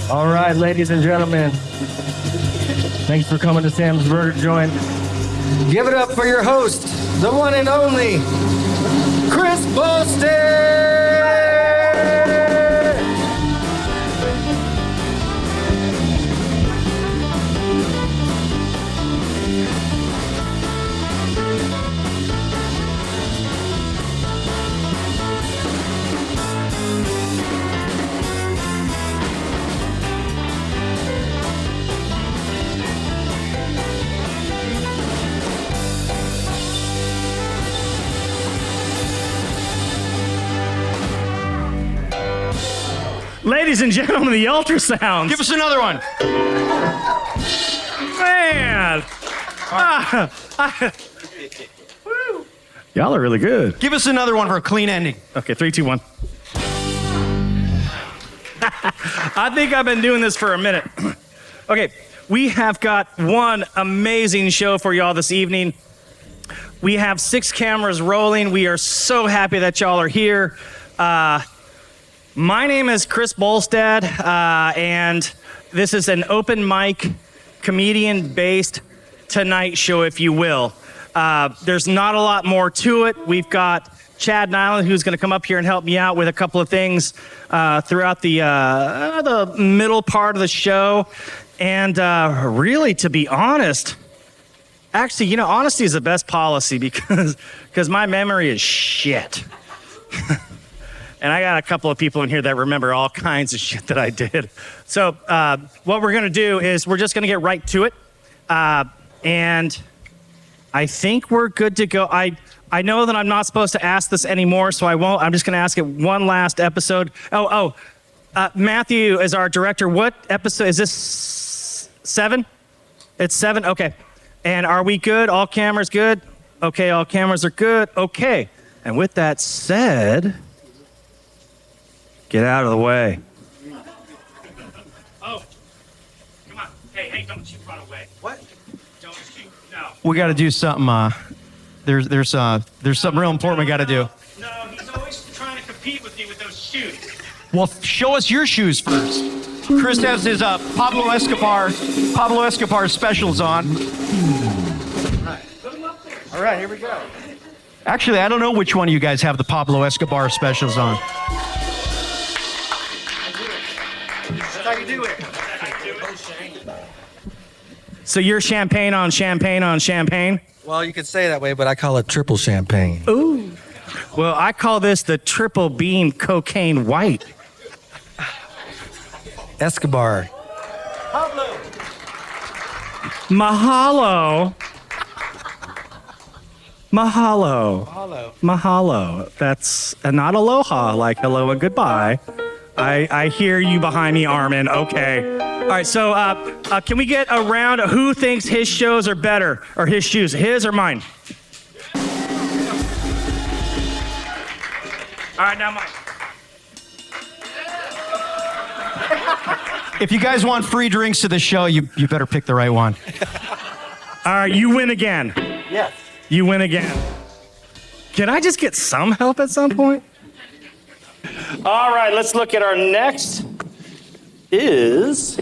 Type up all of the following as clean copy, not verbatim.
All right, ladies and gentlemen, thanks for coming to Sam's Burger Joint. Give it up for your host, the one and only, Kris Bolstad! Ladies and gentlemen, the ultrasounds. Give us another one. Man. Y'all are really good. Give us another one for a clean ending. Okay, 3, 2, 1. I think I've been doing this for a minute. Okay, we have got one amazing show for y'all this evening. We have 6 cameras rolling. We are so happy that y'all are here. My name is Kris Bolstad, and this is an open mic, comedian-based Tonight Show, if you will. There's not a lot more to it. We've got Chad Nyland, who's going to come up here and help me out with a couple of things throughout the middle part of the show. And really, to be honest, actually, you know, honesty is the best policy because my memory is shit. And I got a couple of people in here that remember all kinds of shit that I did. So what we're going to do is we're just going to get right to it. And I think we're good to go. I know that I'm not supposed to ask this anymore, so I won't. I'm just going to ask it one last episode. Matthew is our director. What episode? Is this 7? It's 7? Okay. And are we good? All cameras good? Okay, all cameras are good. Okay. And with that said... Get out of the way. Oh, come on. Hey, don't you run away. What? Don't you, no. We got to do something. There's something real important we got to do. No, he's always trying to compete with me with those shoes. Well, show us your shoes first. Kris has his Pablo Escobar specials on. All right, here we go. Actually, I don't know which one of you guys have the Pablo Escobar specials on. That's how you do it. So you're champagne on champagne on champagne? Well, you could say that way, but I call it triple champagne. Ooh. Well, I call this the triple beam cocaine white. Escobar. Pablo. Mahalo. Mahalo. Mahalo. Mahalo. That's not aloha, like hello and goodbye. I hear you behind me, Armin. Okay. All right, so can we get a round of who thinks his shows are better, or his shoes, his or mine? All right, now mine. If you guys want free drinks to the show, you better pick the right one. All right, you win again. Yes. You win again. Can I just get some help at some point? All right, let's look at our next is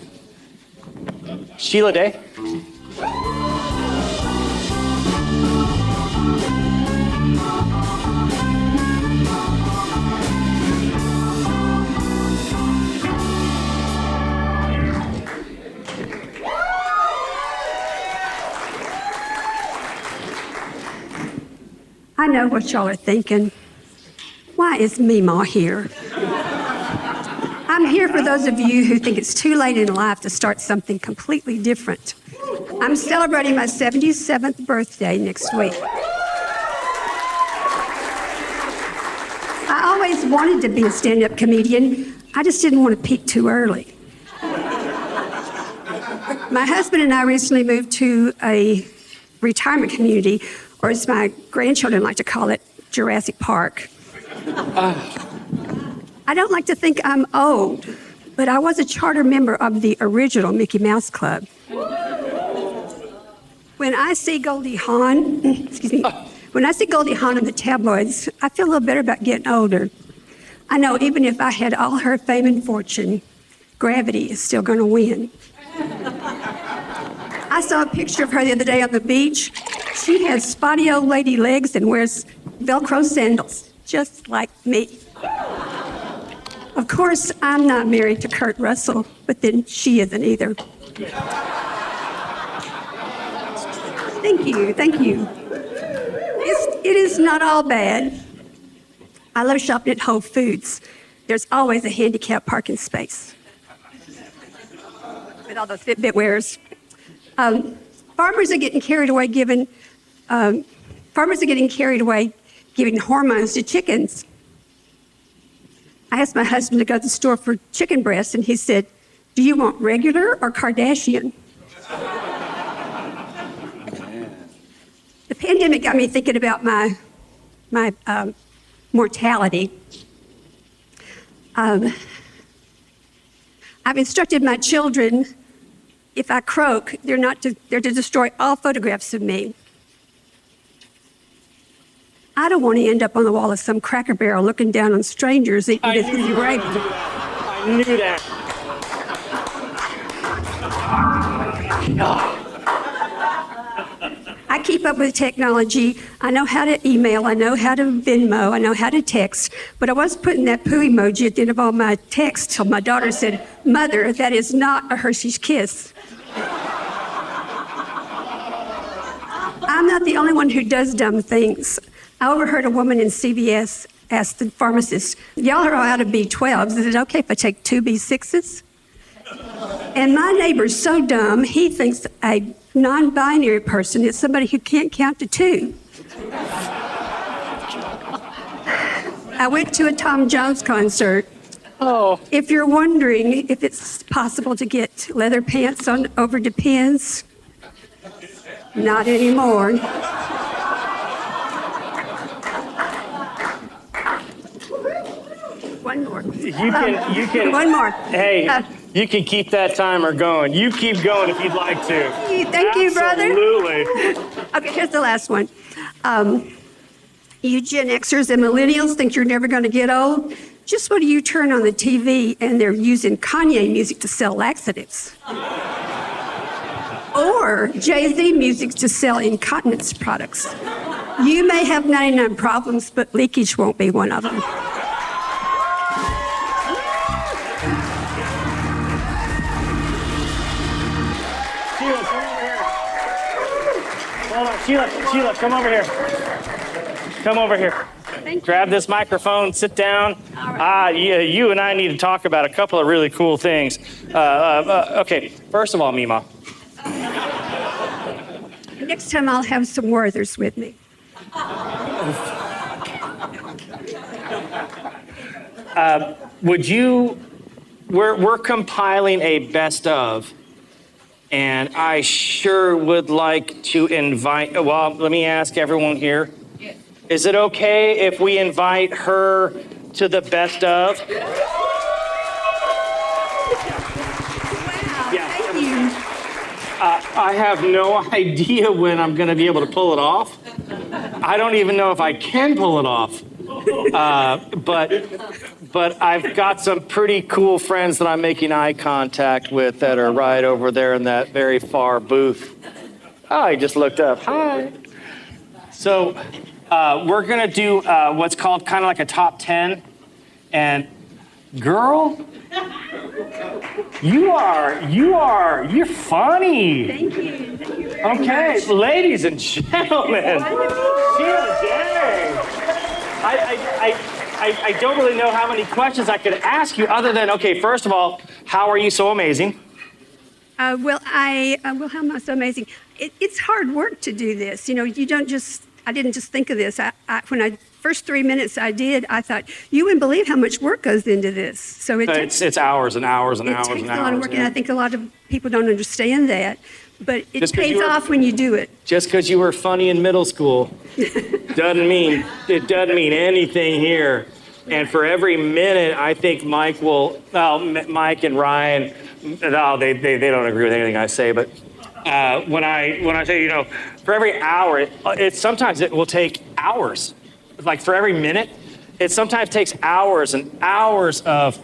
Sheila Day. I know what y'all are thinking. Why is Meemaw here? I'm here for those of you who think it's too late in life to start something completely different. I'm celebrating my 77th birthday next week. I always wanted to be a stand-up comedian. I just didn't want to peak too early. My husband and I recently moved to a retirement community, or as my grandchildren like to call it, Jurassic Park. I don't like to think I'm old, but I was a charter member of the original Mickey Mouse Club. When I see Goldie Hawn, when I see Goldie Hawn in the tabloids, I feel a little better about getting older. I know even if I had all her fame and fortune, gravity is still going to win. I saw a picture of her the other day on the beach. She has spotty old lady legs and wears Velcro sandals, just like me. Of course, I'm not married to Kurt Russell, but then she isn't either. Thank you, thank you. It is not all bad. I love shopping at Whole Foods. There's always a handicapped parking space with all those Fitbit wearers. Farmers are getting carried away giving hormones to chickens. I asked my husband to go to the store for chicken breast, and he said, "Do you want regular or Kardashian?" The pandemic got me thinking about my mortality. I've instructed my children, if I croak, they're to destroy all photographs of me. I don't want to end up on the wall of some Cracker Barrel looking down on strangers eating this gravy. I knew that. I keep up with technology. I know how to email. I know how to Venmo. I know how to text. But I was putting that poo emoji at the end of all my texts till my daughter said, "Mother, that is not a Hershey's Kiss." I'm not the only one who does dumb things. I overheard a woman in CVS ask the pharmacist, "Y'all are out of B12s. Is it okay if I take 2 B6s?" And my neighbor's so dumb, he thinks a non-binary person is somebody who can't count to 2. I went to a Tom Jones concert. Oh. If you're wondering if it's possible to get leather pants on over Depends, not anymore. One more. You can. One more. Hey, you can keep that timer going. You keep going if you'd like to. Thank you, brother. Absolutely. Okay, here's the last one. You Gen Xers and millennials think you're never going to get old? Just what do you turn on the TV and they're using Kanye music to sell laxatives? Or Jay-Z music to sell incontinence products. You may have 99 problems, but leakage won't be one of them. Sheila, come over here. Hold on, Sheila, come over here. Come over here. Thank you. Grab this microphone, sit down. All right. You and I need to talk about a couple of really cool things. Okay, first of all, Mima. Next time I'll have some Werthers with me. We're compiling a best of, and I sure would like to invite, well, let me ask everyone here. Yes. Is it okay if we invite her to the best of? Wow, yeah. Thank you. I have no idea when I'm going to be able to pull it off. I don't even know if I can pull it off. But I've got some pretty cool friends that I'm making eye contact with that are right over there in that very far booth. Oh, I just looked up. Hi. So we're going to do what's called kind of like a top 10. And girl, you're funny. Thank you. Thank you very Okay, much. ladies and gentlemen, Sheila, dang. I don't really know how many questions I could ask you other than, okay, first of all, how are you so amazing? How am I so amazing? It's hard work to do this. You know, I didn't just think of this. When I first 3 minutes I did, I thought, you wouldn't believe how much work goes into this. So It's hours and hours and hours and hours. It takes a lot of work, and I think a lot of people don't understand that. But it pays off when you do it. Just because you were funny in middle school doesn't mean anything here. And for every minute, I think Mike and Ryan, no, they don't agree with anything I say. But when I say, for every hour, sometimes it will take hours. Like for every minute, it sometimes takes hours and hours of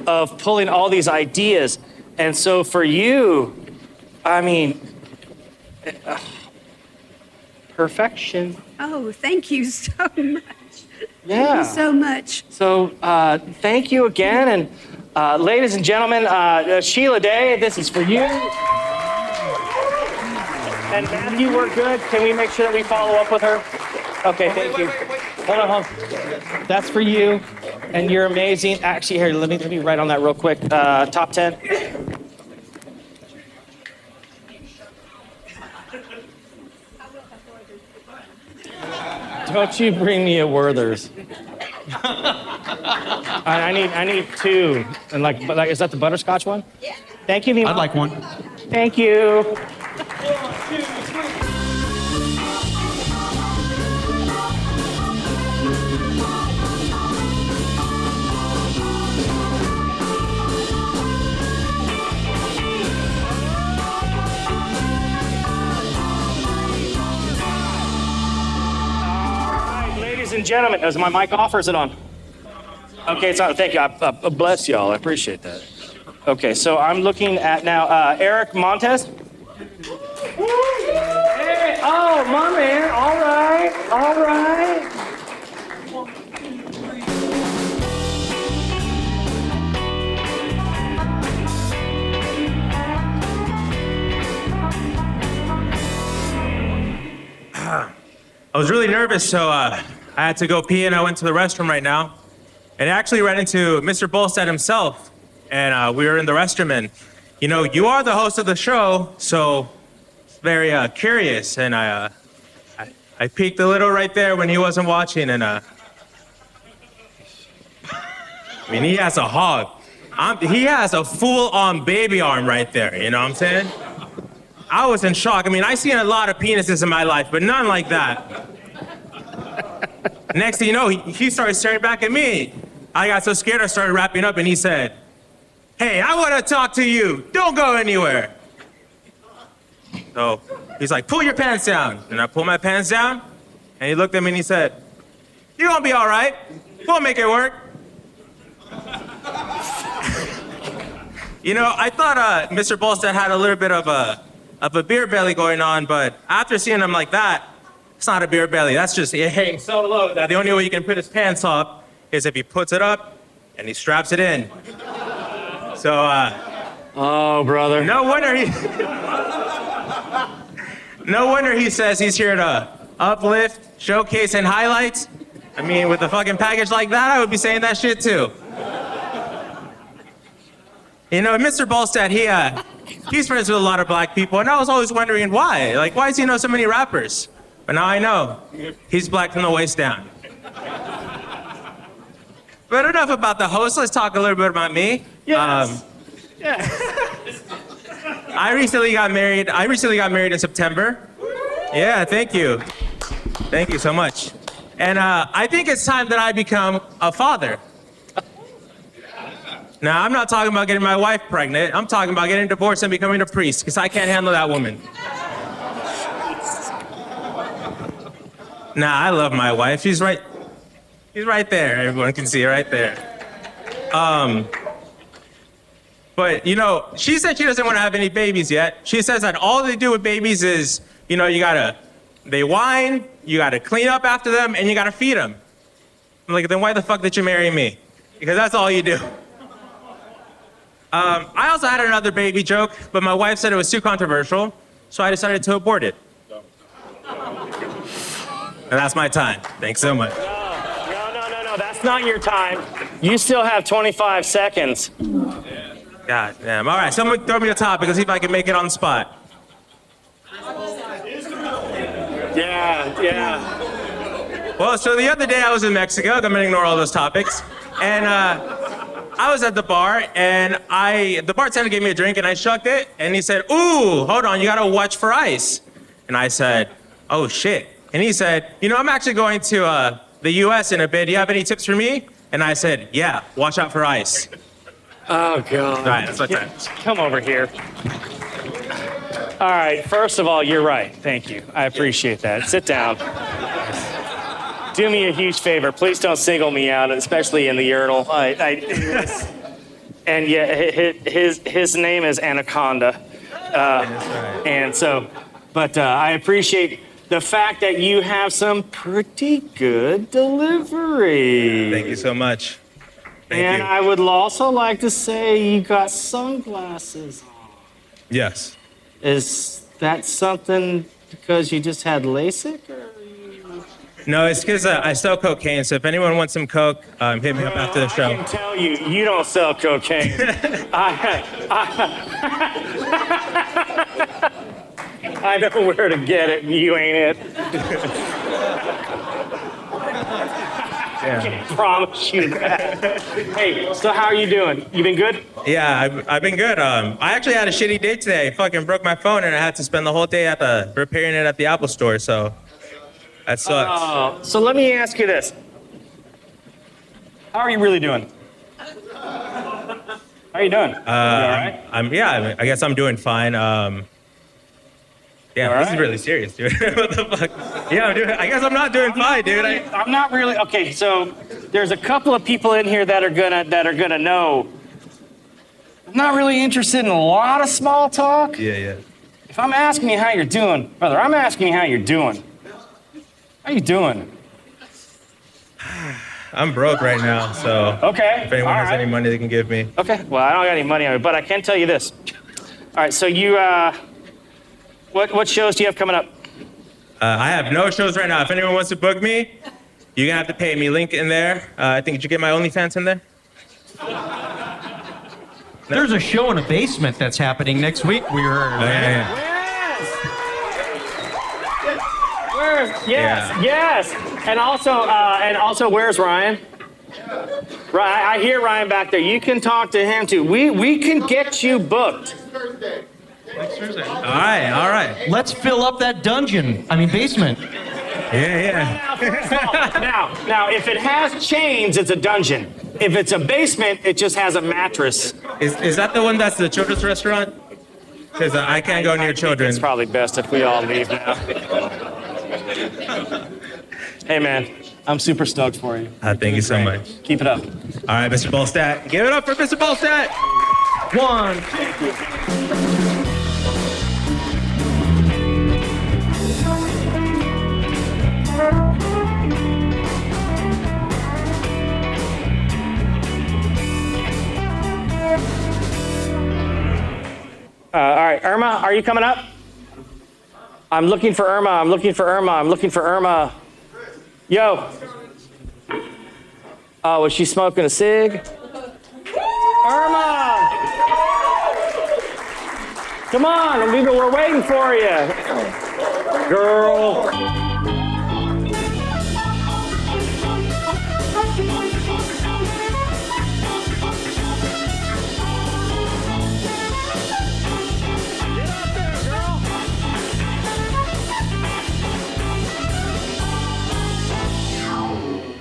of pulling all these ideas. And so for you, I mean, perfection. Oh, thank you so much. Yeah. Thank you so much. So thank you again. And ladies and gentlemen, Sheila Day, this is for you. And Matthew, we're good. Can we make sure that we follow up with her? Okay, thank you. Hold on. That's for you. And you're amazing. Actually, here, let me write on that real quick. Top 10. Don't you bring me a Werther's. I need two. And like, is that the butterscotch one? Yeah. Thank you, Nima. I'd like one. Thank you. Ladies and gentlemen, is my mic off or is it on? Okay, it's on. Thank you. I bless y'all. I appreciate that. Okay, so I'm looking at now Erick Montes. Hey, oh, my man. All right. All right. I was really nervous, so I had to go pee, and I went to the restroom right now. And I actually ran into Mr. Bolstad himself, and we were in the restroom. And, you know, you are the host of the show, so very curious. And I peeked a little right there when he wasn't watching, and I mean, he has a hog. He has a full-on baby arm right there, you know what I'm saying? I was in shock. I mean, I've seen a lot of penises in my life, but none like that. Next thing you know, he started staring back at me. I got so scared I started wrapping up, and he said, "Hey, I want to talk to you. Don't go anywhere." So he's like, "Pull your pants down." And I pulled my pants down, and he looked at me and he said, "You're gonna be all right. We'll make it work." You know, I thought Mr. Bolstad had a little bit of a beer belly going on, but after seeing him like that, it's not a beer belly. That's just, it hangs so low that the only way you can put his pants up is if he puts it up and he straps it in. So, oh, brother. no wonder he says he's here to uplift, showcase, and highlight. I mean, with a fucking package like that, I would be saying that shit too. You know, Mr. Bolstad, he's friends with a lot of black people, and I was always wondering why. Like, why does he know so many rappers? But now I know. He's black from the waist down. But enough about the host. Let's talk a little bit about me. Yes. I recently got married in September. Yeah, thank you. Thank you so much. And I think it's time that I become a father. Now, I'm not talking about getting my wife pregnant. I'm talking about getting divorced and becoming a priest, because I can't handle that woman. Nah, I love my wife. She's right there. Everyone can see her right there. But, you know, she said she doesn't want to have any babies yet. She says that all they do with babies is, you know, they whine, you gotta clean up after them, and you gotta feed them. I'm like, then why the fuck did you marry me? Because that's all you do. I also had another baby joke, but my wife said it was too controversial, so I decided to abort it. And that's my time. Thanks so much. No, that's not your time. You still have 25 seconds. God damn. All right, someone throw me a topic. Let's see if I can make it on the spot. Yeah. Well, so the other day I was in Mexico. I'm gonna ignore all those topics. And I was at the bar, and the bartender gave me a drink, and I shucked it, and he said, "Ooh, hold on, you gotta watch for ice." And I said, "Oh shit." And he said, "You know, I'm actually going to the US in a bit. Do you have any tips for me?" And I said, "Yeah, watch out for ice." Oh, God. All right, that's my time. Come over here. All right, first of all, you're right. Thank you. I appreciate that. Sit down. Do me a huge favor. Please don't single me out, especially in the urinal. And his name is Anaconda. And so, but I appreciate the fact that you have some pretty good delivery. Thank you so much. Thank And you. I would also like to say you got sunglasses on. Yes. Is that something because you just had LASIK? Or No, it's because I sell cocaine. So if anyone wants some coke, hit me up after the I show. can tell you, you don't sell cocaine. I know where to get it. You ain't it. I can promise you that. Hey, so how are you doing? You been good? Yeah, I've been good. I actually had a shitty day today. I fucking broke my phone and I had to spend the whole day repairing it at the Apple store. So that sucks. Oh, so let me ask you this. How are you really doing? How are you doing? You all right? I guess I'm doing fine. Yeah, this is really serious, dude. What the fuck? Yeah, I guess I'm not doing fine, dude. I'm not really. Okay, so there's a couple of people in here that are gonna know. I'm not really interested in a lot of small talk. Yeah. If I'm asking you how you're doing, brother, I'm asking you how you're doing. How you doing? I'm broke right now, so Okay. if anyone all has right. any money they can give me. Okay. Well, I don't got any money on it, but I can tell you this. All right. So you, what shows do you have coming up? I have no shows right now. If anyone wants to book me, you're gonna have to pay me. Link in there. I think, did you get my OnlyFans in there? There's a show in a basement that's happening next week. We were. Yes. And also, where's Ryan? I hear Ryan back there. You can talk to him too. We can get you booked. All right. Let's fill up that basement. Yeah. Now, if it has chains, it's a dungeon. If it's a basement, it just has a mattress. Is that the one that's the children's restaurant? Because I can't go near children. It's probably best if we all leave now. Hey, man, I'm super stoked for you. Thank you so much. Keep it up. All right, Mr. Bolstad. Give it up for Mr. Bolstad. One. All right, Irma, are you coming up? I'm looking for Irma. Yo. Oh, was she smoking a cig? Irma! Come on, we're waiting for you. Girl.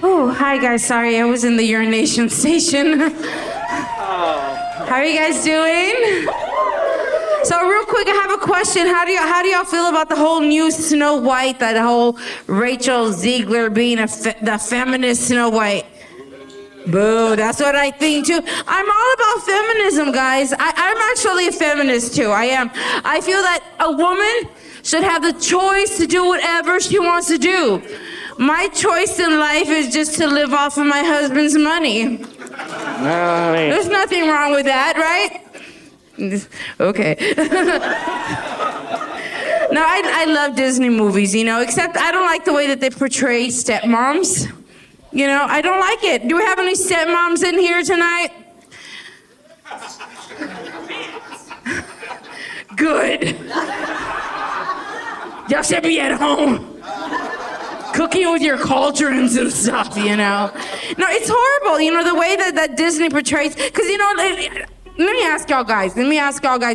Oh, hi guys. Sorry, I was in the urination station. How are you guys doing? So real quick, I have a question. How do y'all feel about the whole new Snow White? That whole Rachel Ziegler being the feminist Snow White? Boo, that's what I think too. I'm all about feminism, guys. I'm actually a feminist too. I am. I feel that a woman should have the choice to do whatever she wants to do. My choice in life is just to live off of my husband's money. There's nothing wrong with that, right? Okay. No, I love Disney movies, except I don't like the way that they portray stepmoms. I don't like it. Do we have any stepmoms in here tonight? Good. Y'all should be at home. Cooking with your cauldrons and stuff, No, it's horrible, the way that Disney portrays, because, let me ask y'all guys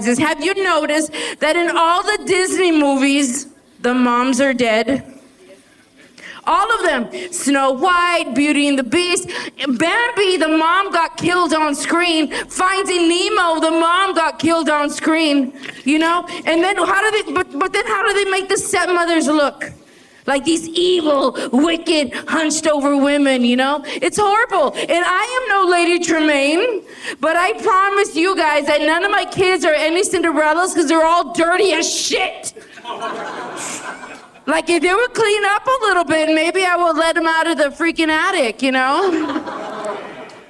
this. Have you noticed that in all the Disney movies, the moms are dead? All of them. Snow White, Beauty and the Beast. Bambi, the mom got killed on screen. Finding Nemo, the mom got killed on screen. And then how do they make the stepmothers look? Like these evil, wicked, hunched over women, you know? It's horrible. And I am no Lady Tremaine, but I promise you guys that none of my kids are any Cinderellas because they're all dirty as shit. Like if they would clean up a little bit, maybe I would let them out of the freaking attic, you know?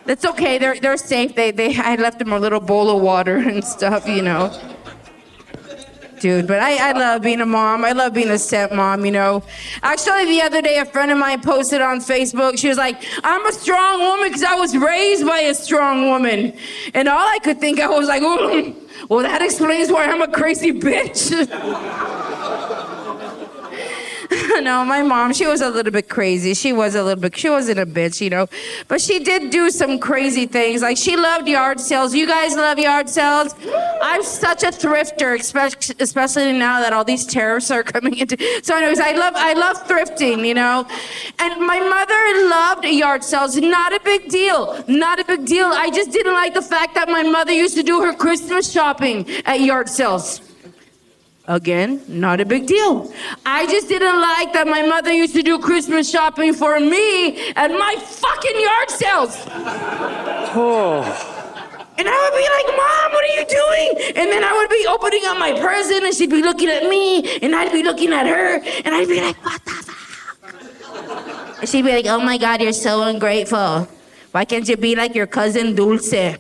That's okay, they're safe. I left them a little bowl of water and stuff, you know? Dude, but I love being a mom. I love being a stepmom, you know. Actually, the other day, a friend of mine posted on Facebook. She was like, I'm a strong woman because I was raised by a strong woman. And all I could think, I was like, well, that explains why I'm a crazy bitch. No, my mom, she was a little bit crazy. She wasn't a bitch, you know. But she did do some crazy things. Like, she loved yard sales. You guys love yard sales? I'm such a thrifter, especially now that all these tariffs are coming into. So anyways, I love thrifting, you know. And my mother loved yard sales. Not a big deal. Not a big deal. I just didn't like the fact that my mother used to do her Christmas shopping at yard sales. Again, not a big deal. I just didn't like that my mother used to do Christmas shopping for me at my fucking yard sales. Oh. And I would be like, Mom, what are you doing? And then I would be opening up my present and she'd be looking at me and I'd be looking at her and I'd be like, what the fuck? And she'd be like, oh my God, you're so ungrateful. Why can't you be like your cousin Dulce?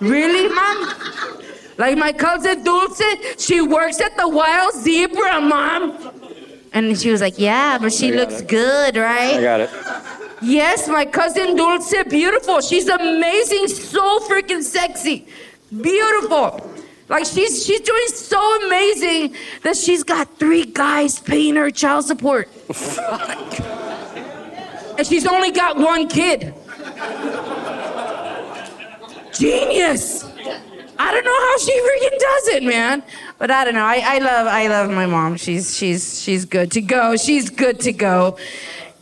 Really, Mom? Like my cousin Dulce, she works at the Wild Zebra, Mom. And she was like, yeah, but she looks good, right? I got it. Yes, my cousin Dulce, beautiful. She's amazing, so freaking sexy. Beautiful. Like she's doing so amazing that she's got 3 guys paying her child support. And she's only got 1 kid. Genius. I don't know how she freaking does it, man. But I don't know. I love my mom. She's good to go. She's good to go.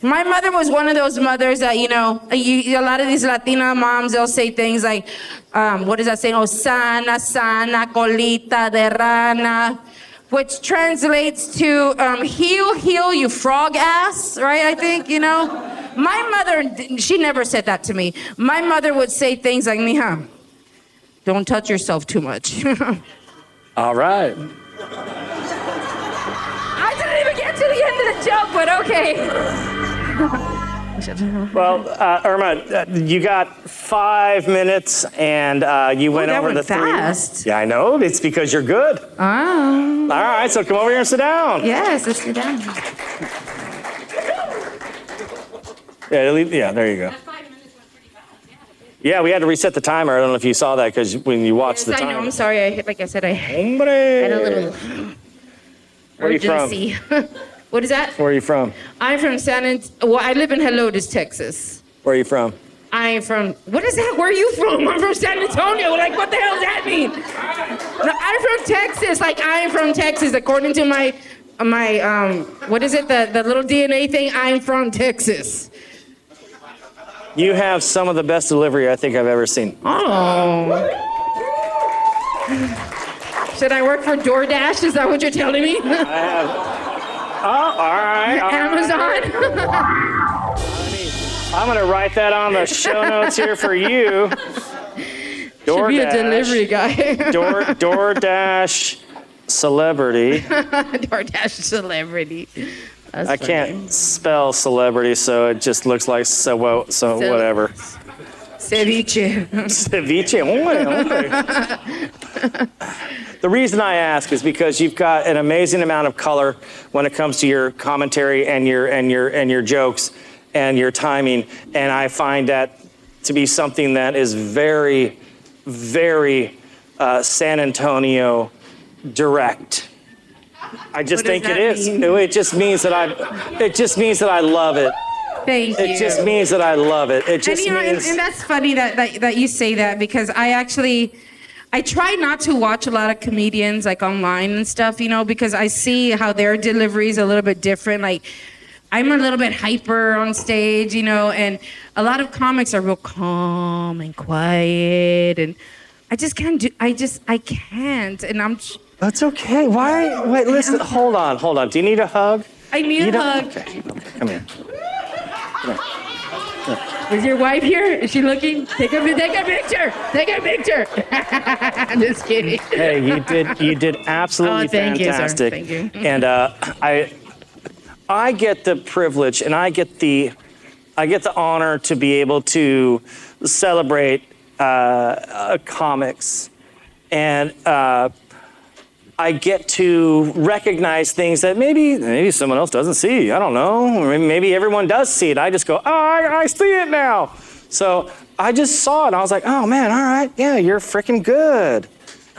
My mother was one of those mothers that, you know, a lot of these Latina moms, they'll say things like, what does that say? Oh, sana, sana, colita de rana, which translates to heal, you frog ass, right? I think, you know. My mother, she never said that to me. My mother would say things like, mija, don't touch yourself too much. All right. I didn't even get to the end of the joke, but okay. Well, Irma, you got 5 minutes, and you went over the 3. Fast. Yeah, I know. It's because you're good. Oh. All right, so come over here and sit down. Yes, let's sit down. Yeah, there you go. Yeah, we had to reset the timer. I don't know if you saw that because when you watched the timer. I know. I'm sorry. I had a Hombre. little Where are you from? urgency. What is that? Where are you from? I'm from I live in Helotes, Texas. Where are you from? I'm from, what is that? Where are you from? I'm from San Antonio. Like, what the hell does that mean? No, I'm from Texas. Like, I'm from Texas. According to my what is it? The little DNA thing? I'm from Texas. You have some of the best delivery I think I've ever seen. Oh. Should I work for DoorDash? Is that what you're telling me? I have. Oh, all right. Amazon? I'm going to write that on the show notes here for you. DoorDash. Should be a delivery guy. DoorDash celebrity. DoorDash celebrity. That's I can't spell celebrity, so it just looks like so whatever. Ceviche. Ceviche. The reason I ask is because you've got an amazing amount of color when it comes to your commentary and your jokes and your timing, and I find that to be something that is very, very San Antonio direct. I just think it is. It just means that I love it. Thank you. It just means that I love it. It just means. And that's funny that you say that because I try not to watch a lot of comedians like online and stuff, you know, because I see how their delivery is a little bit different. Like, I'm a little bit hyper on stage, you know, and a lot of comics are real calm and quiet, and I just can't and I'm. That's okay. Why? Wait, listen. Hold on. Do you need a hug? I need a hug. Okay, come here. Is your wife here? Is she looking? Take a picture. Take a picture. I'm just kidding. Hey, you did absolutely thank fantastic. You, sir. Thank you. And I get the privilege and I get the honor to be able to celebrate comics, and I get to recognize things that maybe someone else doesn't see. I don't know. Or maybe everyone does see it. I just go, I see it now. So I just saw it. I was like, oh man, all right, yeah, you're freaking good.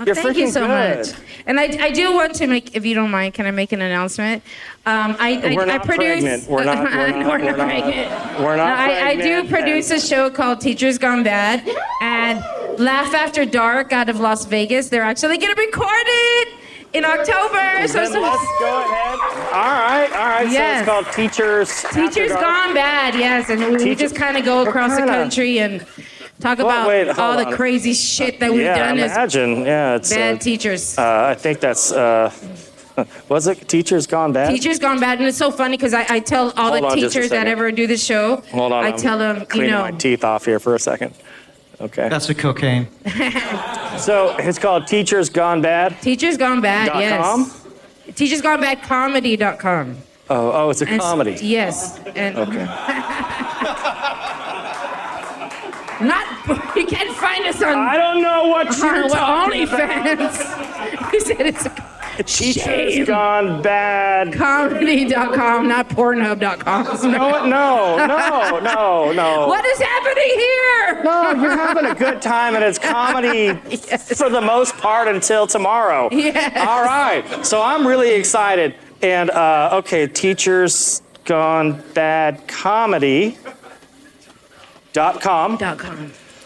You're Thank you freaking so good. much. And I do want to make, if you don't mind, can I make an announcement? We're not pregnant. We're not pregnant. We're not I do pregnant. produce a show called Teachers Gone Bad, and Laugh After Dark out of Las Vegas. They're actually going to record it in October. Then let's go ahead. All right. Yes. So it's called Teachers Gone Bad, yes. And we just kind of go across the country and talk about all the crazy shit that we've done as imagine. Yeah, it's bad teachers. I think that's was it Teachers Gone Bad? Teachers Gone Bad, and it's so funny because I tell all Hold the on just a teachers that second. ever do the show, Hold on. I tell them, cleaning my teeth off here for a second. Okay. That's the cocaine. So it's called Teachers Gone Bad. Teachers Gone Bad, yes. .com? Teachers Gone Bad comedy.com. Oh, it's a comedy. Yes. And Okay. you can't find us on I don't know what you're talking OnlyFans. He said it's Teachers Gone Bad. comedy.com, not pornhub.com. No. What is happening here? No, you're having a good time, and it's comedy for the most part until tomorrow. Yes. All right. So I'm really excited. And, okay, Teachers Gone Bad Comedy.com.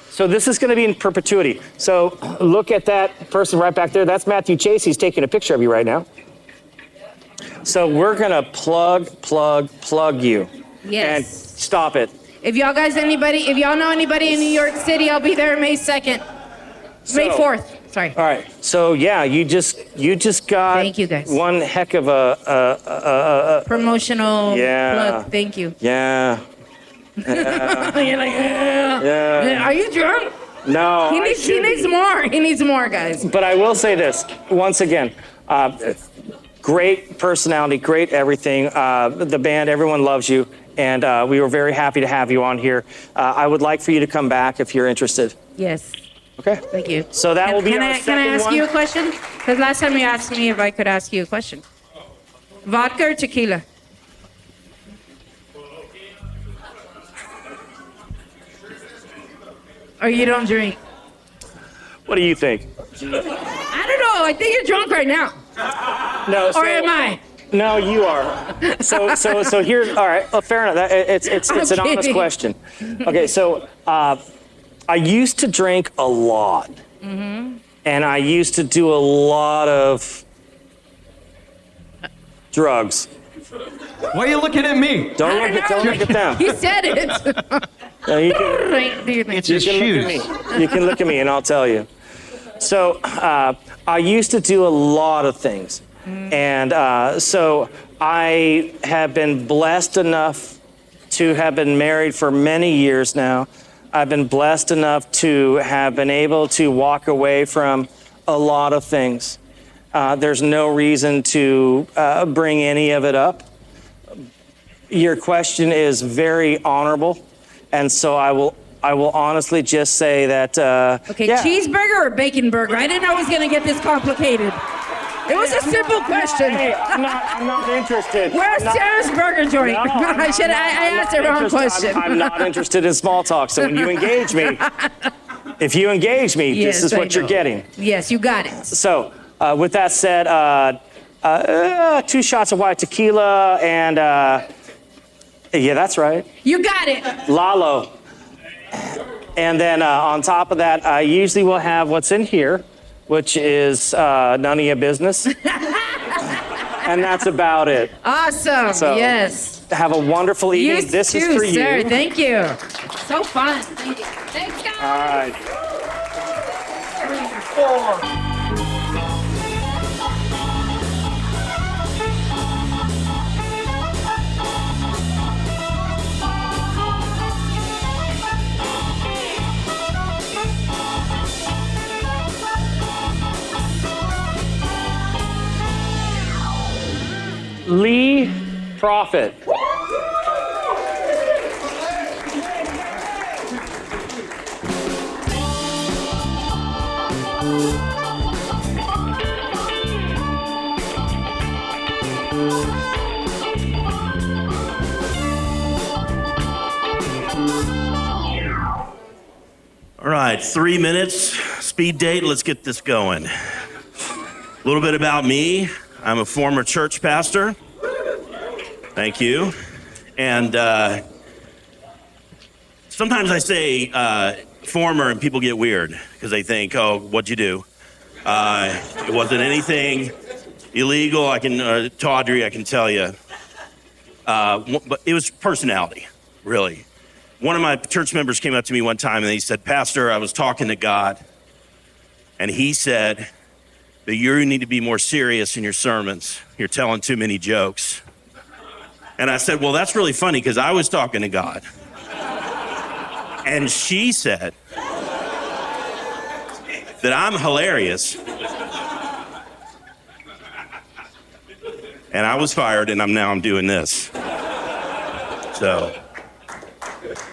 So this is going to be in perpetuity. So look at that person right back there. That's Matthew Chase. He's taking a picture of you right now. So we're going to plug you. Yes. And stop it. If y'all know anybody in New York City, I'll be there May 2nd. May 4th. Sorry. All right. So yeah, you just got Thank you, guys. one heck of a Promotional plug. Thank you. Yeah. You're like, yeah. Are you drunk? No. He needs more. He needs more, guys. But I will say this once again. Great personality, great everything. The band, everyone loves you, and we were very happy to have you on here. I would like for you to come back if you're interested. Yes. Okay. Thank you. So that will be our Can I ask second you a one. question? Because last time you asked me if I could ask you a question. Vodka or tequila? Or you don't drink? What do you think? I don't know. I think you're drunk right now. No. Or am I? No, you are. So here's all right. Fair enough. It's an honest kidding. question. Okay, so I used to drink a lot, and I used to do a lot of drugs. Why are you looking at me? Don't look at them. He said it. No, you can, It's you his can shoes. look at me. You can look at me, and I'll tell you. So I used to do a lot of things. And so I have been blessed enough to have been married for many years now. I've been blessed enough to have been able to walk away from a lot of things. There's no reason to bring any of it up. Your question is very honorable, and so I will honestly just say that. Okay, yeah. cheeseburger or bacon burger? I didn't know it was going to get this complicated. It was a simple question. Hey, I'm not interested. Where's Sarah's burger joint? No, I asked the wrong question. I'm not interested in small talk. So when you engage me, if you engage me, Yes, this is I what you're know. getting. Yes, you got it. So with that said, 2 shots of white tequila and yeah, that's right, You got it. Lalo. And then on top of that, I usually will have what's in here, which is none of your business. And that's about it. Awesome. So, yes. Have a wonderful evening. You This too, is for you. sir. Thank you. So fun. Thank you. Thanks, guys. All right. Prophitt. All right, 3 minutes, speed date, let's get this going. A little bit about me. I'm a former church pastor. Thank you. And sometimes I say former and people get weird because they think, oh, what'd you do? It wasn't anything illegal. Tawdry, I can tell you. But it was personality, really. One of my church members came up to me one time and he said, Pastor, I was talking to God, and he said that you need to be more serious in your sermons. You're telling too many jokes. And I said, well, that's really funny because I was talking to God. And she said that I'm hilarious. And I was fired, and now I'm doing this. So,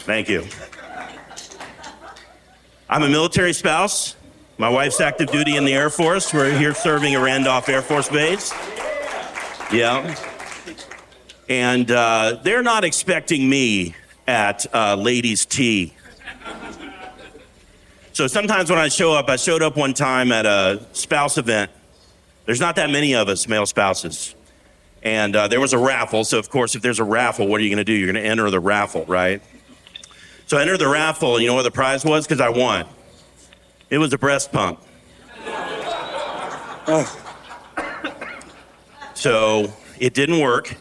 thank you. I'm a military spouse. My wife's active duty in the Air Force. We're here serving at Randolph Air Force Base. Yeah. And they're not expecting me at ladies' tea. So sometimes when I showed up one time at a spouse event. There's not that many of us, male spouses. And there was a raffle. So, of course, if there's a raffle, what are you going to do? You're going to enter the raffle, right? So I entered the raffle, and you know what the prize was? Because I won. It was a breast pump. Oh. So it didn't work.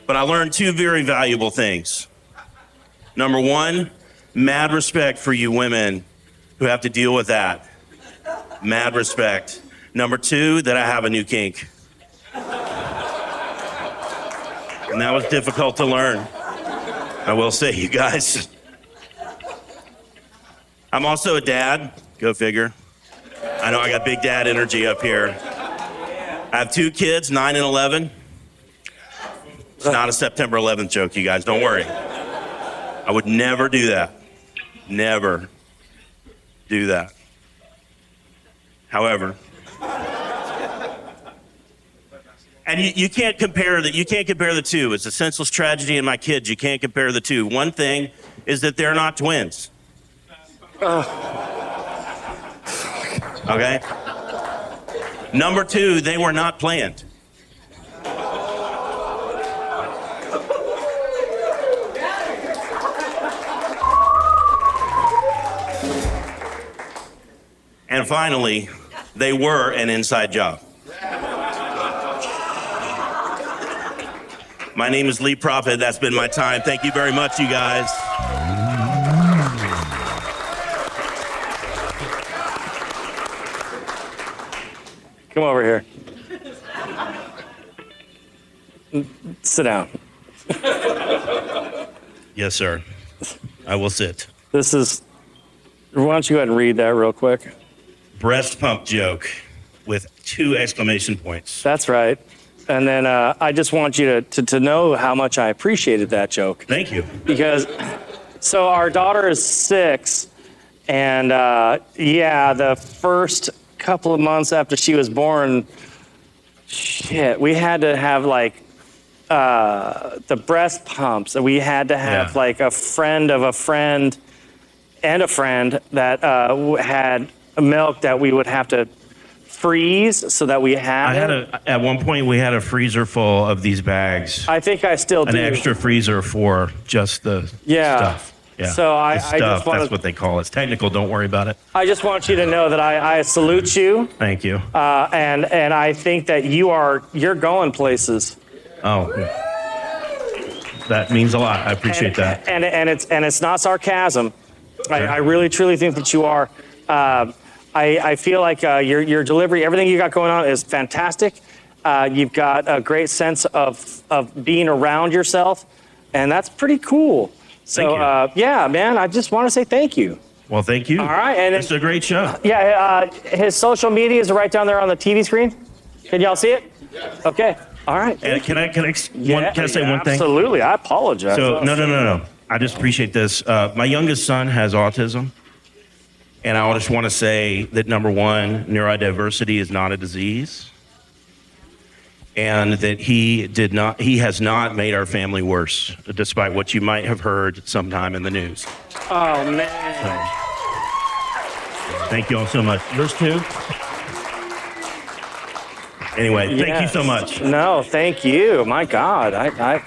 But I learned two very valuable things. Number one, mad respect for you women who have to deal with that. Mad respect. Number two, that I have a new kink. And that was difficult to learn, I will say, you guys. I'm also a dad, go figure. I know I got big dad energy up here. I have two kids, 9 and 11. It's not a September 11th joke, you guys, don't worry. I would never do that. Never do that. However, and you can't compare the two. It's a senseless tragedy in my kids. You can't compare the two. One thing is that they're not twins. Okay? Number two, they were not planned. And finally, they were an inside job. My name is Lee Prophitt. That's been my time. Thank you very much, you guys. Come over here. Sit down. Yes, sir. I will sit. Why don't you go ahead and read that real quick? Breast pump joke with 2 exclamation points. That's right. And then I just want you to know how much I appreciated that joke. Thank you. Because, so our daughter is 6, and the first couple of months after she was born, we had to have the breast pumps, and we had to have a friend of a friend and a friend that had milk that we would have to freeze so that we had at one point we had a freezer full of these bags. I think I still do. An extra freezer for just the stuff. Yeah. So I stuff, just want that's what they call it. It's technical, don't worry about it. I just want you to know that I salute you. Thank you. And I think that you're going places. Oh. That means a lot. I appreciate that. And it's not sarcasm. I really truly think that you are. I feel like your delivery, everything you got going on is fantastic. You've got a great sense of being around yourself, and that's pretty cool. So, man, I just want to say thank you. Well, thank you. All right. And it's a great show. Yeah, his social media is right down there on the TV screen. Can y'all see it? Okay. All right. And can I say one thing? Absolutely. I apologize. So no. I just appreciate this. My youngest son has autism, and I just want to say that number one, neurodiversity is not a disease, and that he has not made our family worse, despite what you might have heard sometime in the news. Oh man. So, thank you all so much. Yours too. Anyway, thank you so much. No, thank you. My God, I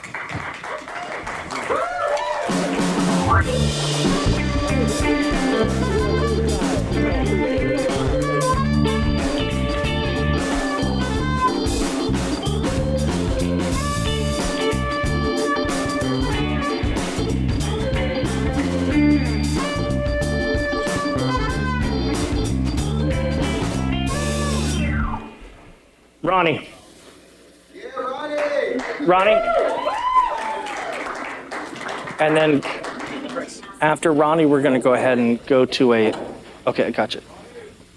Ronnie. Yeah, Ronnie. And then after Ronnie, we're going to go ahead and go to a. Okay, I gotcha.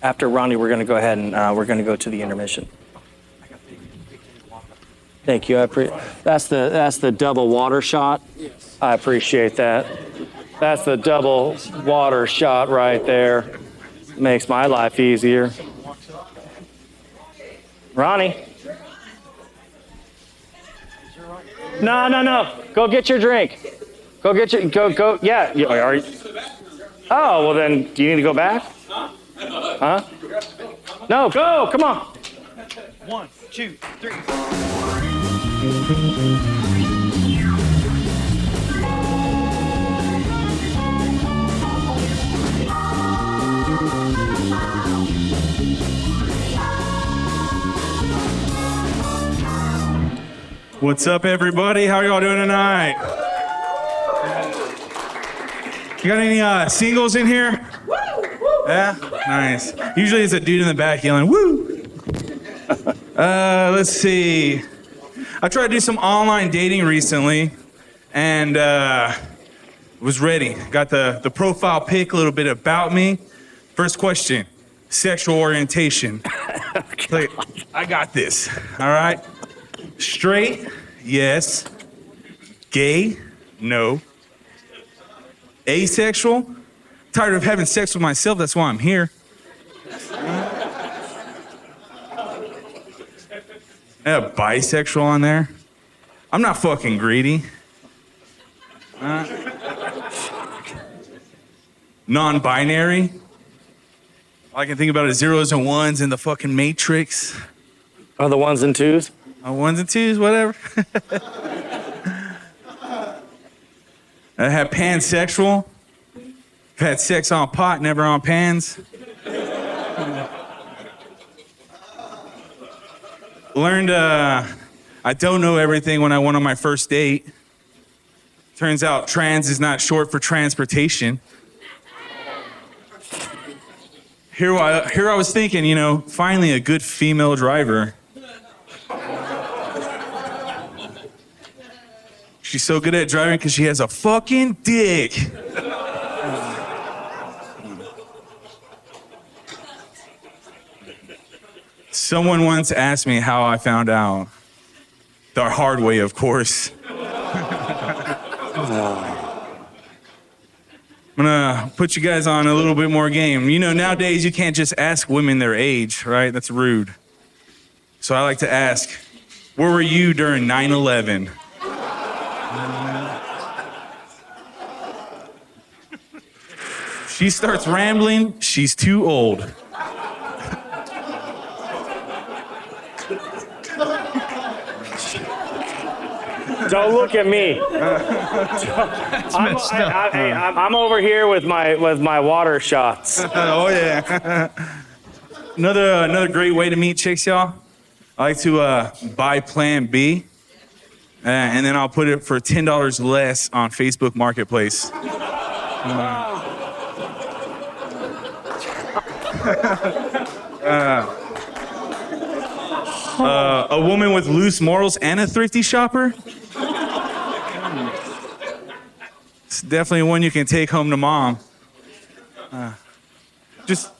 After Ronnie, we're going to go ahead and we're going to go to the intermission. Thank you. That's the double water shot. I appreciate that. That's the double water shot right there. Makes my life easier. Ronnie. No. Go get your drink. Go. Yeah. Are you? Oh, well then, do you need to go back? Huh? No, go. Come on. 1, 2, 3. What's up, everybody? How y'all doing tonight? You got any singles in here? Yeah? Nice. Usually it's a dude in the back yelling, woo! Let's see. I tried to do some online dating recently, and was ready. Got the profile pic, a little bit about me. First question, sexual orientation. Like, I got this, all right? Straight, yes. Gay, no. Asexual, tired of having sex with myself, that's why I'm here. Bisexual on there. I'm not fucking greedy. Non-binary. All I can think about is zeros and ones in the fucking Matrix. Oh, the ones and twos? Ones and twos, whatever. I have pansexual. I've had sex on pot, never on pans. Learned I don't know everything when I went on my first date. Turns out trans is not short for transportation. Here I was thinking, finally a good female driver. She's so good at driving because she has a fucking dick. Someone once asked me how I found out. The hard way, of course. I'm gonna put you guys on a little bit more game. Nowadays you can't just ask women their age, right? That's rude. So I like to ask, where were you during 9/11? She starts rambling, she's too old. Don't look at me. I'm over here with my water shots. Oh yeah. Another great way to meet chicks, y'all. I like to buy Plan B, and then I'll put it for $10 less on Facebook Marketplace. A woman with loose morals and a thrifty shopper. It's definitely one you can take home to mom. Just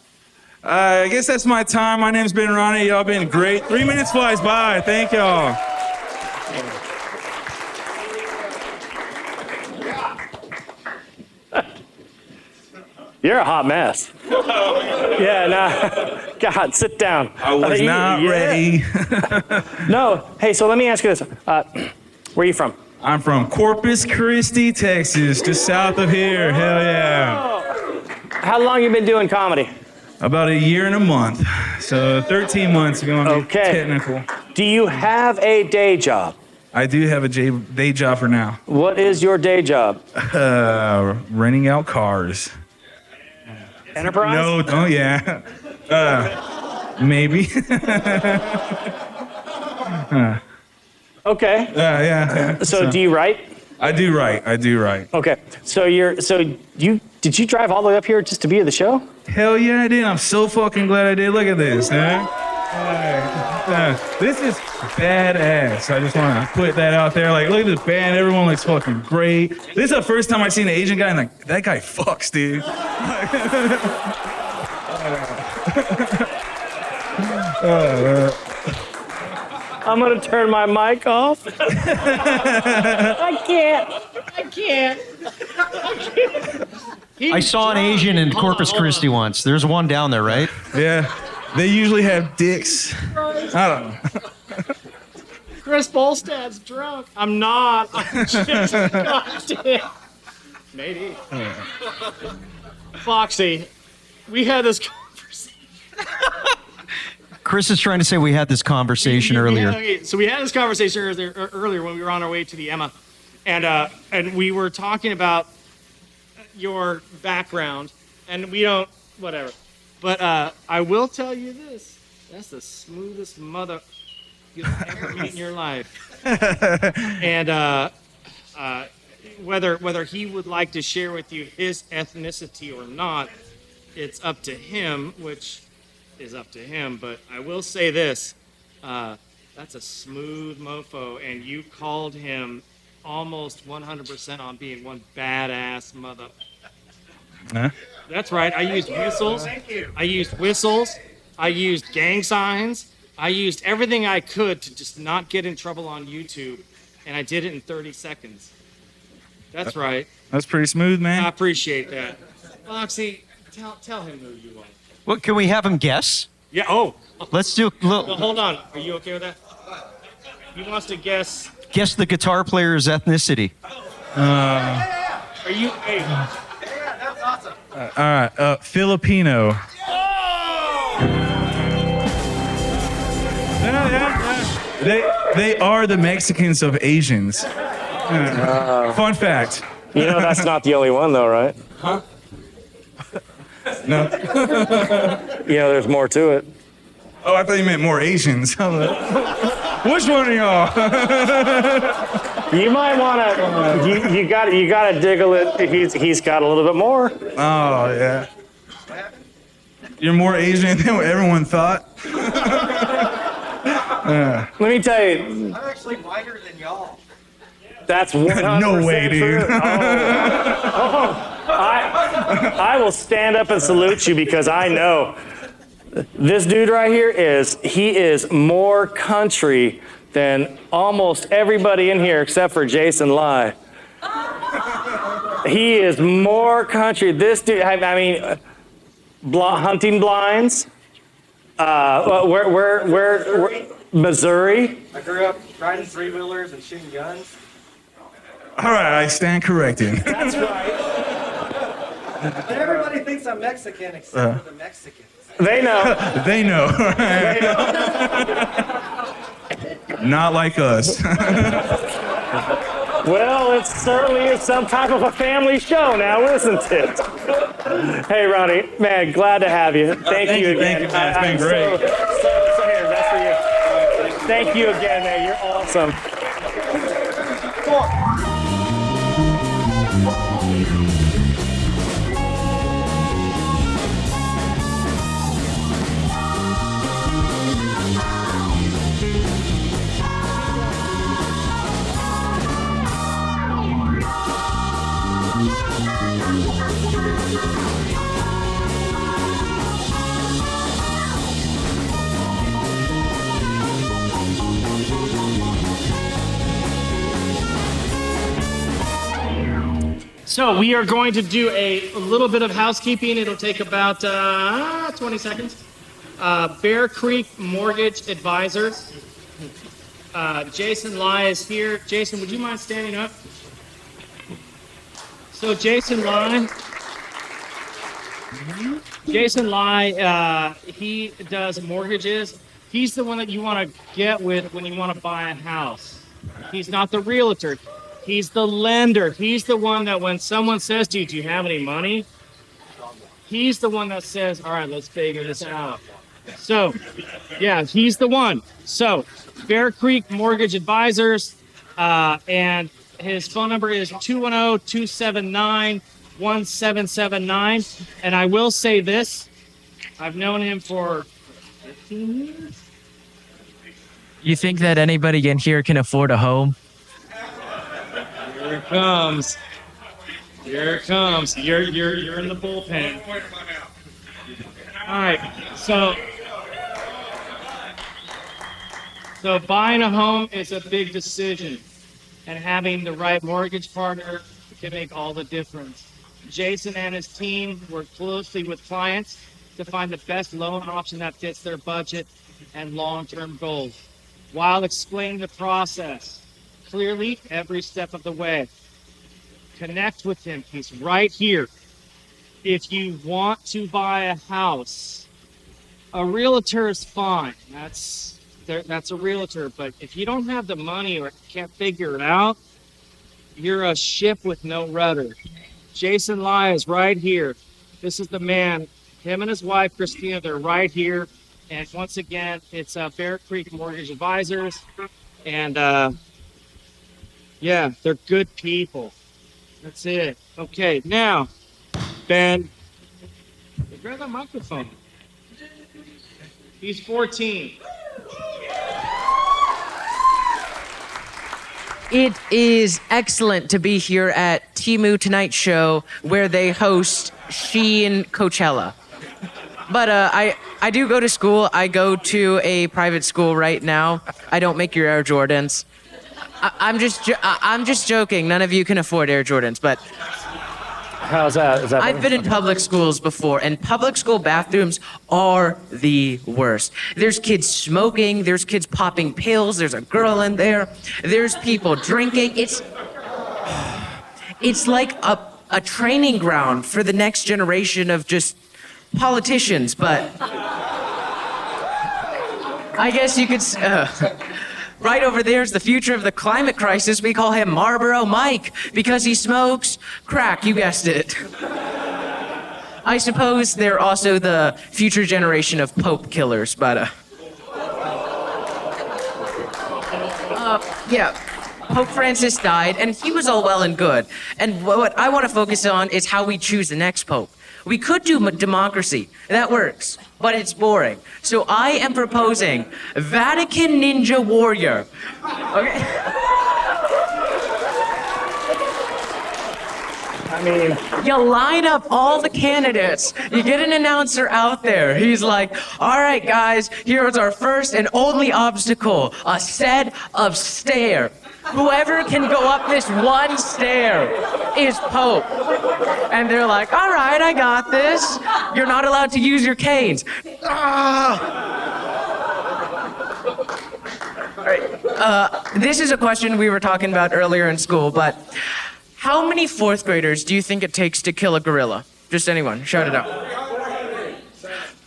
I guess that's my time. My name's been Ronnie. Y'all been great. 3 minutes flies by. Thank y'all. You're a hot mess. Yeah, nah. God, sit down. I was not ready. No. Hey, so let me ask you this. Where are you from? I'm from Corpus Christi, Texas, just south of here. Hell yeah. How long you been doing comedy? About a year and a month. So 13 months if you want to be technical. Do you have a day job? I do have a day job for now. What is your day job? Renting out cars. Enterprise? No, oh yeah. Maybe. Okay. Yeah. So do you write? I do write. Okay. Did you drive all the way up here just to be at the show? Hell yeah, I did. I'm so fucking glad I did. Look at this, man. This is badass. I just want to put that out there. Like, look at this band. Everyone looks fucking great. This is the first time I've seen an Asian guy, and like, that guy fucks, dude. I'm gonna turn my mic off. I can't. I saw an Asian in Corpus Christi once. There's one down there, right? Yeah. They usually have dicks. I don't know. Chris Bolstad's drunk. I'm not. I'm just goddamn. Maybe. Foxy, we had this conversation. Kris is trying to say we had this conversation earlier. Okay, so we had this conversation earlier when we were on our way to the Emma, and we were talking about your background, and we don't, whatever. But I will tell you this: that's the smoothest mother you'll ever meet in your life. And whether he would like to share with you his ethnicity or not, it's up to him, which is up to him. But I will say this: that's a smooth mofo, and you called him almost 100% on being one badass mother. Huh? That's right. I used whistles. I used gang signs. I used everything I could to just not get in trouble on YouTube, and I did it in 30 seconds. That's right. That's pretty smooth, man. I appreciate that. Foxy, tell him who you are. Well, can we have him guess? Yeah. Oh. Let's do. Well, hold on. Are you okay with that? He wants to guess. Guess the guitar player's ethnicity. Are you? Hey. All right, Filipino. Yeah. They are the Mexicans of Asians. Fun fact. You know that's not the only one though, right? Huh? No. You know there's more to it. Oh, I thought you meant more Asians. Which one of y'all? You might want to. You got to diggle it. He's got a little bit more. Oh yeah. You're more Asian than what everyone thought. Let me tell you. I'm actually whiter than y'all. That's 100% No way, dude. true. I will stand up and salute you because I know this dude right here is more country than almost everybody in here except for Jason Lai. He is more country. This dude, I mean, hunting blinds. Where Missouri? I grew up riding three-wheelers and shooting guns. All right, I stand corrected. That's right. But everybody thinks I'm Mexican except for the Mexicans. They know. They know. Not like us. Well, it certainly is some type of a family show now, isn't it? Hey, Ronnie, man, glad to have you. Thank you again. Thank you, man. It's been great. So here, that's for you. Thank you again, man. You're awesome. So we are going to do a little bit of housekeeping. It'll take about 20 seconds. Bear Creek Mortgage Advisors. Jason Lai is here. Jason, would you mind standing up? So Jason Lai, he does mortgages. He's the one that you want to get with when you want to buy a house. He's not the realtor. He's the lender. He's the one that when someone says to you, do you have any money? He's the one that says, all right, let's figure this out. So, yeah, he's the one. So, Bear Creek Mortgage Advisors, and his phone number is 210-279-1779. And I will say this, I've known him for 15 years. You think that anybody in here can afford a home? Here it comes. Here it comes. You're in the bullpen. All right. So buying a home is a big decision, and having the right mortgage partner can make all the difference. Jason and his team work closely with clients to find the best loan option that fits their budget and long-term goals, while explaining the process clearly every step of the way. Connect with him. He's right here. If you want to buy a house, a realtor is fine. That's a realtor. But if you don't have the money or can't figure it out, you're a ship with no rudder. Jason Lai is right here. This is the man. Him and his wife, Christina, they're right here. And once again, it's Bear Creek Mortgage Advisors. And yeah, they're good people. That's it. Okay, now, Ben, grab that microphone. He's 14. It is excellent to be here at Temu Tonight Show, where they host She and Coachella. But I do go to school. I go to a private school right now. I don't make your Air Jordans. I'm just joking. None of you can afford Air Jordans, but how's that? Is that I've been in public schools before, and public school bathrooms are the worst. There's kids smoking, there's kids popping pills, there's a girl in there, there's people drinking. It's like a training ground for the next generation of just politicians, but I guess you could... Right over there is the future of the climate crisis. We call him Marlboro Mike because he smokes crack. You guessed it. I suppose they're also the future generation of Pope killers, but yeah. Pope Francis died, and he was all well and good. And what I want to focus on is how we choose the next pope. We could do democracy. That works, but it's boring. So I am proposing Vatican Ninja Warrior. Okay. I mean, you line up all the candidates. You get an announcer out there. He's like, all right, guys, here's our first and only obstacle, a set of stairs. Whoever can go up this one stair is Pope. And they're like, all right, I got this. You're not allowed to use your canes. All right. This is a question we were talking about earlier in school, but how many fourth graders do you think it takes to kill a gorilla? Just anyone, shout it out.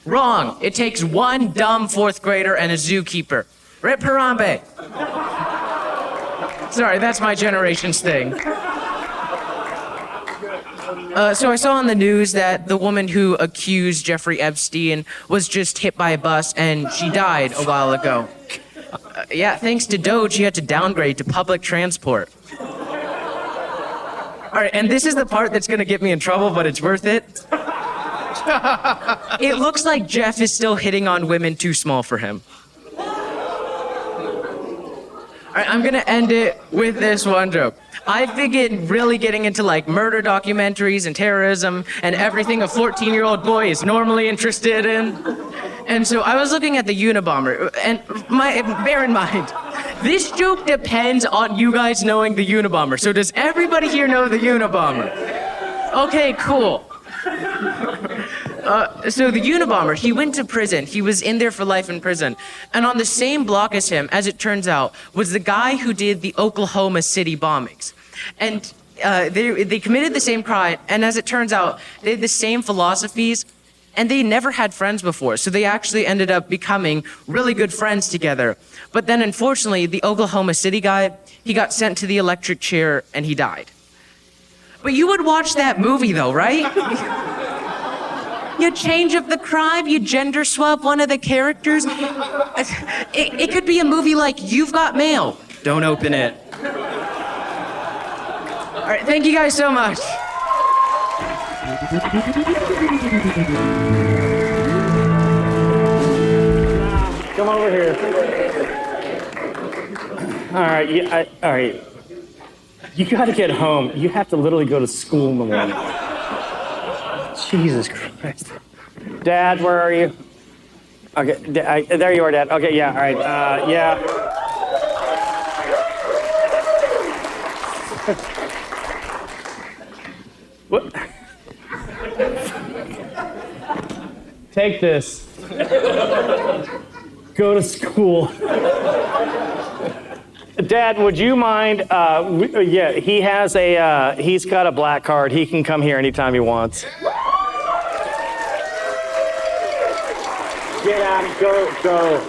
Wrong. It takes one dumb fourth grader and a zookeeper. Rip Harambe. Sorry, that's my generation's thing. So I saw on the news that the woman who accused Jeffrey Epstein was just hit by a bus and she died a while ago. Yeah, thanks to Doge, she had to downgrade to public transport. All right, and this is the part that's gonna get me in trouble, but it's worth it. It looks like Jeff is still hitting on women too small for him. All right, I'm gonna end it with this one joke. I've been really getting into like murder documentaries and terrorism and everything a 14-year-old boy is normally interested in. And so I was looking at the Unabomber, and bear in mind, this joke depends on you guys knowing the Unabomber. So does everybody here know the Unabomber? Okay, cool. So the Unabomber, he went to prison. He was in there for life in prison. And on the same block as him, as it turns out, was the guy who did the Oklahoma City bombings. And they committed the same crime, and as it turns out, they had the same philosophies, and they never had friends before. So they actually ended up becoming really good friends together. But then unfortunately, the Oklahoma City guy, he got sent to the electric chair and he died. But you would watch that movie though, right? You change up the crime, you gender swap one of the characters. It could be a movie like You've Got Mail. Don't open it. All right, thank you guys so much. Come over here. All right, all right. You got to get home. You have to literally go to school in the morning. Jesus Christ. Dad, where are you? Okay, there you are, Dad. Okay, yeah, all right. Yeah. What? Take this. Go to school. Dad, would you mind? Yeah, he has he's got a black card. He can come here anytime he wants. Get out, go.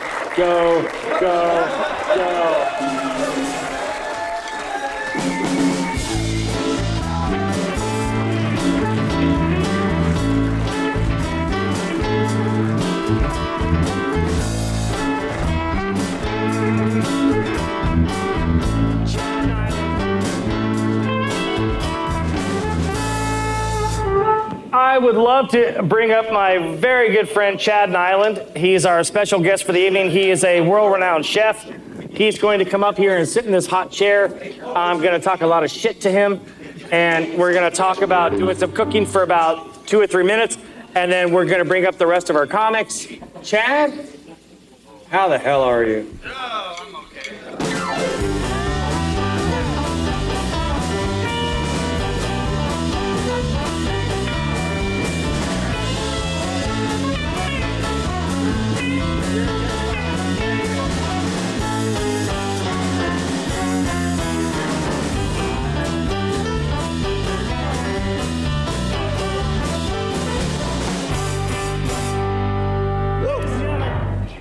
I would love to bring up my very good friend, Chad Nyland. He's our special guest for the evening. He is a world-renowned chef. He's going to come up here and sit in this hot chair. I'm going to talk a lot of shit to him, and we're going to talk about doing some cooking for about 2 or 3 minutes, and then we're going to bring up the rest of our comics. Chad, how the hell are you? Oh, I'm okay.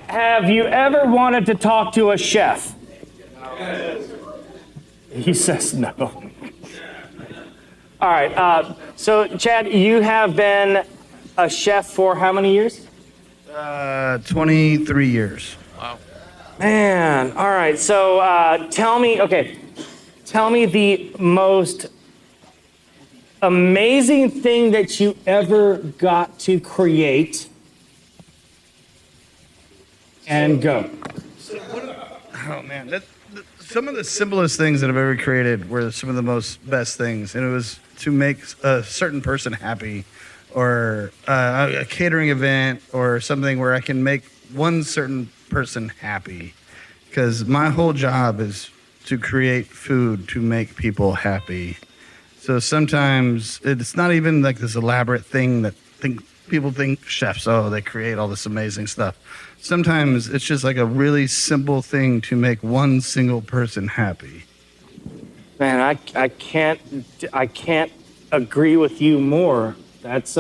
Have you ever wanted to talk to a chef? He says no. All right. So, Chad, you have been a chef for how many years? 23 years. Wow. Man. All right. So, tell me the most amazing thing that you ever got to create. And go. Oh man, some of the simplest things that I've ever created were some of the most best things, and it was to make a certain person happy, or a catering event, or something where I can make one certain person happy, because my whole job is to create food to make people happy. So sometimes it's not even like this elaborate thing that people think chefs, oh, they create all this amazing stuff. Sometimes it's just like a really simple thing to make one single person happy. Man, I can't agree with you more. That's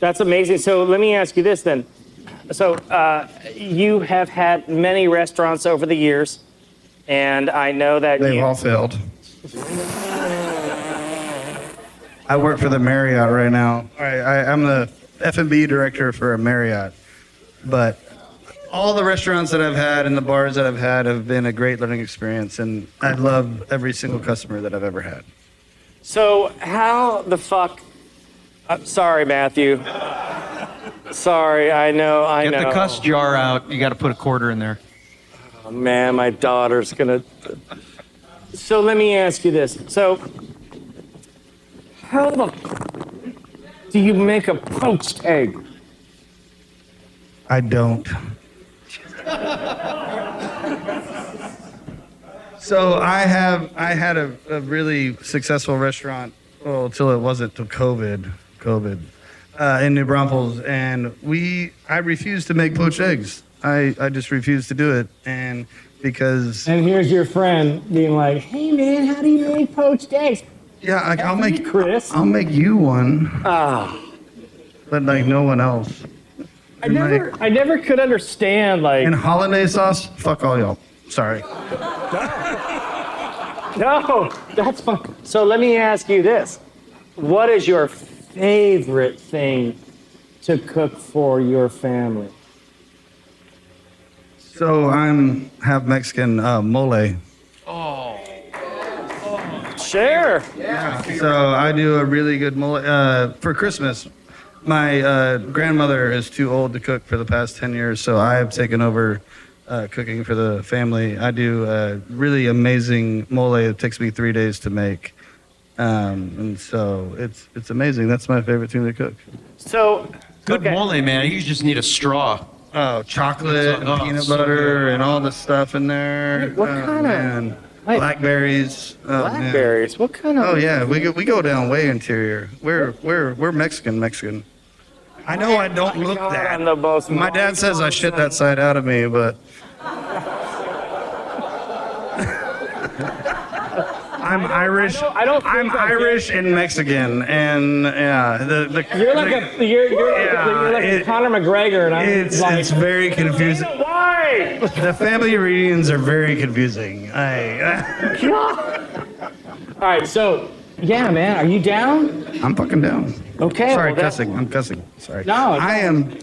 amazing. So let me ask you this then. So you have had many restaurants over the years, and I know that they've all failed. I work for the Marriott right now. I'm the F&B director for a Marriott. But all the restaurants that I've had and the bars that I've had have been a great learning experience, and I love every single customer that I've ever had. So how the fuck... sorry, Matthew. Sorry, I know. Get the cuss jar out. You got to put a quarter in there. Oh, man, my daughter's going to... So let me ask you this. So how the do you make a poached egg? I don't. So I had a really successful restaurant well, till it wasn't till COVID, in New Braunfels, and I refused to make poached eggs. I just refused to do it, and because. And here's your friend being like, "Hey man, how do you make poached eggs?" Yeah, I'll make Kris. I'll make you one. But like no one else. I never could understand like. And hollandaise sauce, fuck all y'all. Sorry. No, that's fine. So let me ask you this: what is your favorite thing to cook for your family? So I'm half Mexican, mole. Sure. Yeah. So I do a really good mole for Christmas. My grandmother is too old to cook for the past 10 years, so I have taken over cooking for the family. I do a really amazing mole. It takes me 3 days to make, and so it's amazing. That's my favorite thing to cook. So Good mole, man. You just need a straw. Oh, chocolate and peanut butter and all the stuff in there. What kind of blackberries? Blackberries. What kind of? Oh yeah, we go down way interior. We're Mexican. I know I don't look that. My dad says I shit that side out of me, but I'm Irish. I'm Irish and Mexican, and yeah, You're like a Conor McGregor, and it's very confusing. Why? The family reunions are very confusing. All right, so yeah, man, are you down? I'm fucking down. Okay. Sorry, well, cussing. I'm cussing. Sorry. No, I am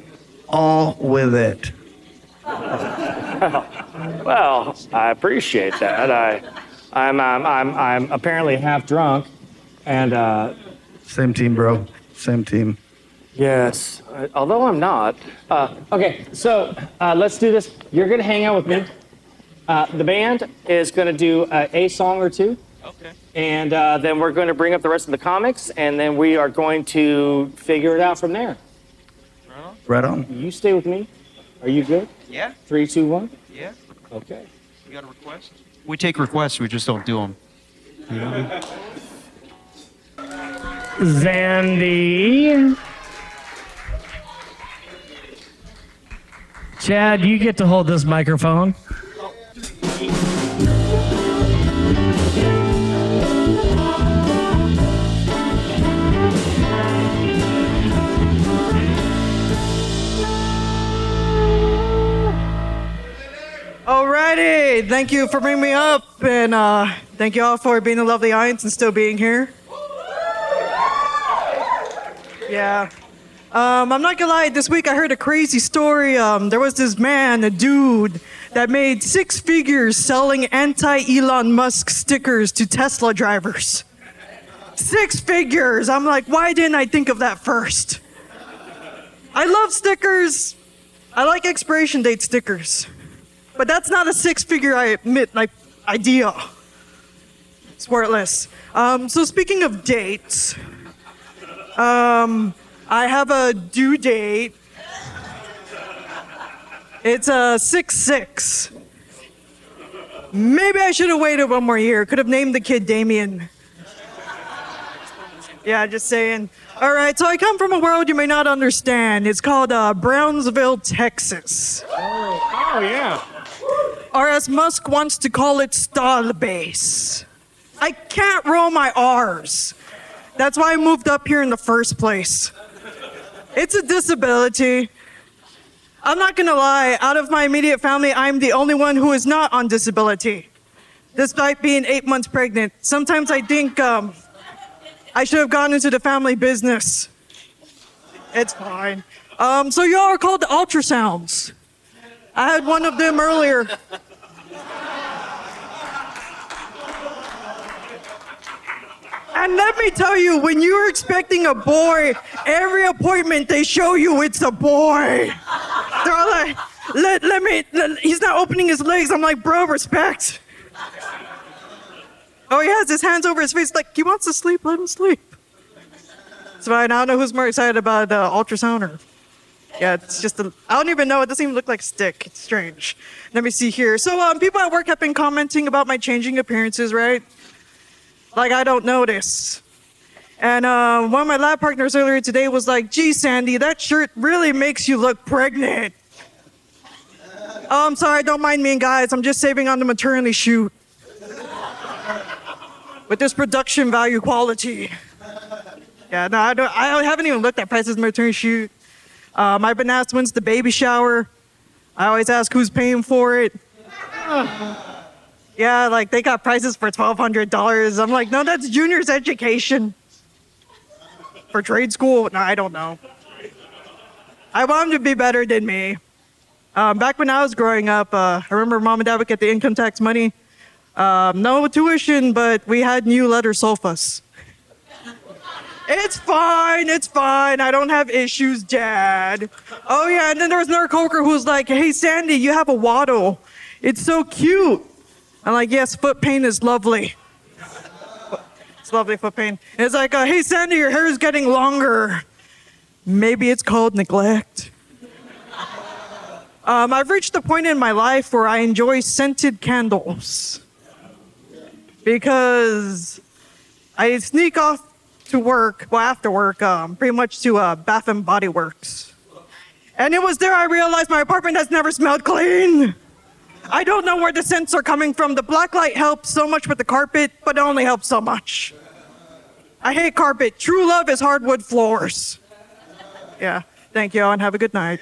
all with it. Well, I appreciate that. I'm apparently half drunk, and Same team, bro. Same team. yes, although I'm not. Okay, so let's do this. You're gonna hang out with me. The band is gonna do a song or two. Okay. And then we're going to bring up the rest of the comics, and then we are going to figure it out from there. Right on. You stay with me. Are you good? Yeah. 3, 2, 1. Yeah. Okay. You got a request? We take requests, we just don't do them. Zandy. Chad, you get to hold this microphone. Alrighty, thank you for bringing me up, and thank you all for being a lovely audience and still being here. Yeah. I'm not gonna lie, this week I heard a crazy story. There was this man, a dude, that made 6 figures selling anti-Elon Musk stickers to Tesla drivers. 6 figures! I'm like, why didn't I think of that first? I love stickers. I like expiration date stickers. But that's not a 6-figure, I admit, idea. It's worthless. So speaking of dates, I have a due date. It's a 6/6. Maybe I should have waited 1 more year. Could have named the kid Damien. Yeah, just saying. All right, so I come from a world you may not understand. It's called Brownsville, Texas. Oh yeah. Or as Musk wants to call it, Starbase. I can't roll my R's. That's why I moved up here in the first place. It's a disability. I'm not gonna lie, out of my immediate family, I'm the only one who is not on disability. Despite being 8 months pregnant, sometimes I think I should have gone into the family business. It's fine. So y'all are called the ultrasounds. I had one of them earlier. And let me tell you, when you're expecting a boy, every appointment they show you it's a boy. They're all like, he's not opening his legs. I'm like, bro, respect. Oh, he has his hands over his face, like, he wants to sleep, let him sleep. It's fine, I don't know who's more excited about ultrasound or... Yeah, it's just I don't even know. It doesn't even look like a stick. It's strange. Let me see here. So people at work have been commenting about my changing appearances, right? Like I don't notice. And one of my lab partners earlier today was like, gee, Sandy, that shirt really makes you look pregnant. Oh, I'm sorry, don't mind me, guys. I'm just saving on the maternity shoot. With this production value quality. Yeah, no, I haven't even looked at prices of maternity shoot. I've been asked when's the baby shower. I always ask who's paying for it. Yeah, like they got prices for $1,200. I'm like, no, that's junior's education. For trade school? No, I don't know. I want them to be better than me. Back when I was growing up, I remember mom and dad would get the income tax money. No tuition, but we had new leather sofas. It's fine, it's fine. I don't have issues, Dad. Oh yeah, and then there was another coworker who was like, hey Sandy, you have a waddle. It's so cute. I'm like, yes, foot pain is lovely. It's lovely foot pain. And it's like, hey Sandy, your hair is getting longer. Maybe it's called neglect. I've reached the point in my life where I enjoy scented candles. Because I sneak off to work, well, after work, pretty much to Bath and Body Works. And it was there I realized my apartment has never smelled clean. I don't know where the scents are coming from. The black light helps so much with the carpet, but it only helps so much. I hate carpet. True love is hardwood floors. Yeah, thank you, and have a good night.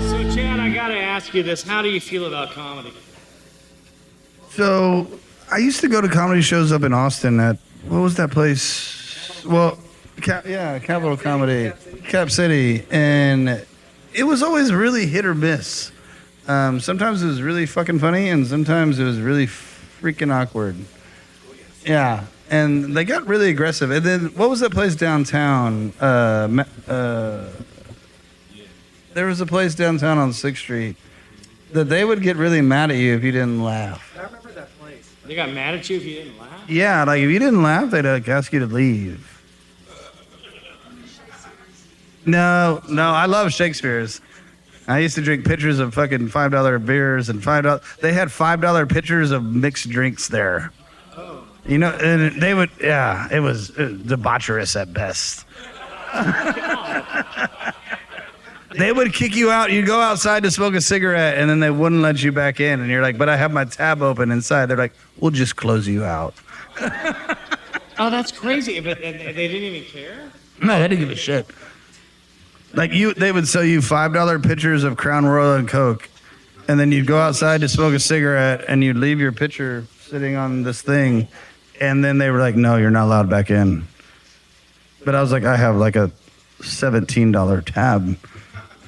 So, Chad, I gotta ask you this. How do you feel about comedy? So I used to go to comedy shows up in Austin at, what was that place? Well, Capital Comedy, Cap City. And it was always really hit or miss. Sometimes it was really fucking funny and sometimes it was really freaking awkward. Yeah. And they got really aggressive. And then, what was that place downtown? There was a place downtown on 6th Street that they would get really mad at you if you didn't laugh. I remember that place. They got mad at you if you didn't laugh? Yeah, like if you didn't laugh, they'd like ask you to leave. No, I love Shakespeare's. I used to drink pitchers of fucking $5 beers and $5. They had $5 pitchers of mixed drinks there. You know, and they would, yeah, it was debaucherous at best. They would kick you out. You'd go outside to smoke a cigarette, and then they wouldn't let you back in. And you're like, but I have my tab open inside. They're like, we'll just close you out. Oh, that's crazy. But they didn't even care? No, they didn't give a shit. Like they would sell you $5 pitchers of Crown Royal and Coke, and then you'd go outside to smoke a cigarette, and you'd leave your pitcher sitting on this thing, and then they were like, no, you're not allowed back in. But I was like, I have like a $17 tab,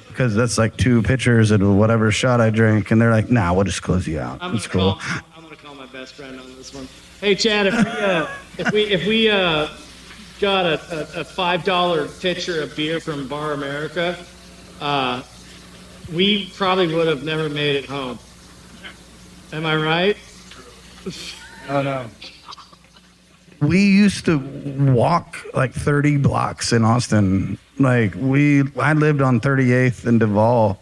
because that's like 2 pitchers and whatever shot I drink, and they're like, nah, we'll just close you out. It's cool. I'm gonna call my best friend on this one. Hey, Chad, if we got a $5 pitcher of beer from Bar America, we probably would have never made it home. Am I right? Oh no. We used to walk like 30 blocks in Austin. Like I lived on 38th and Duval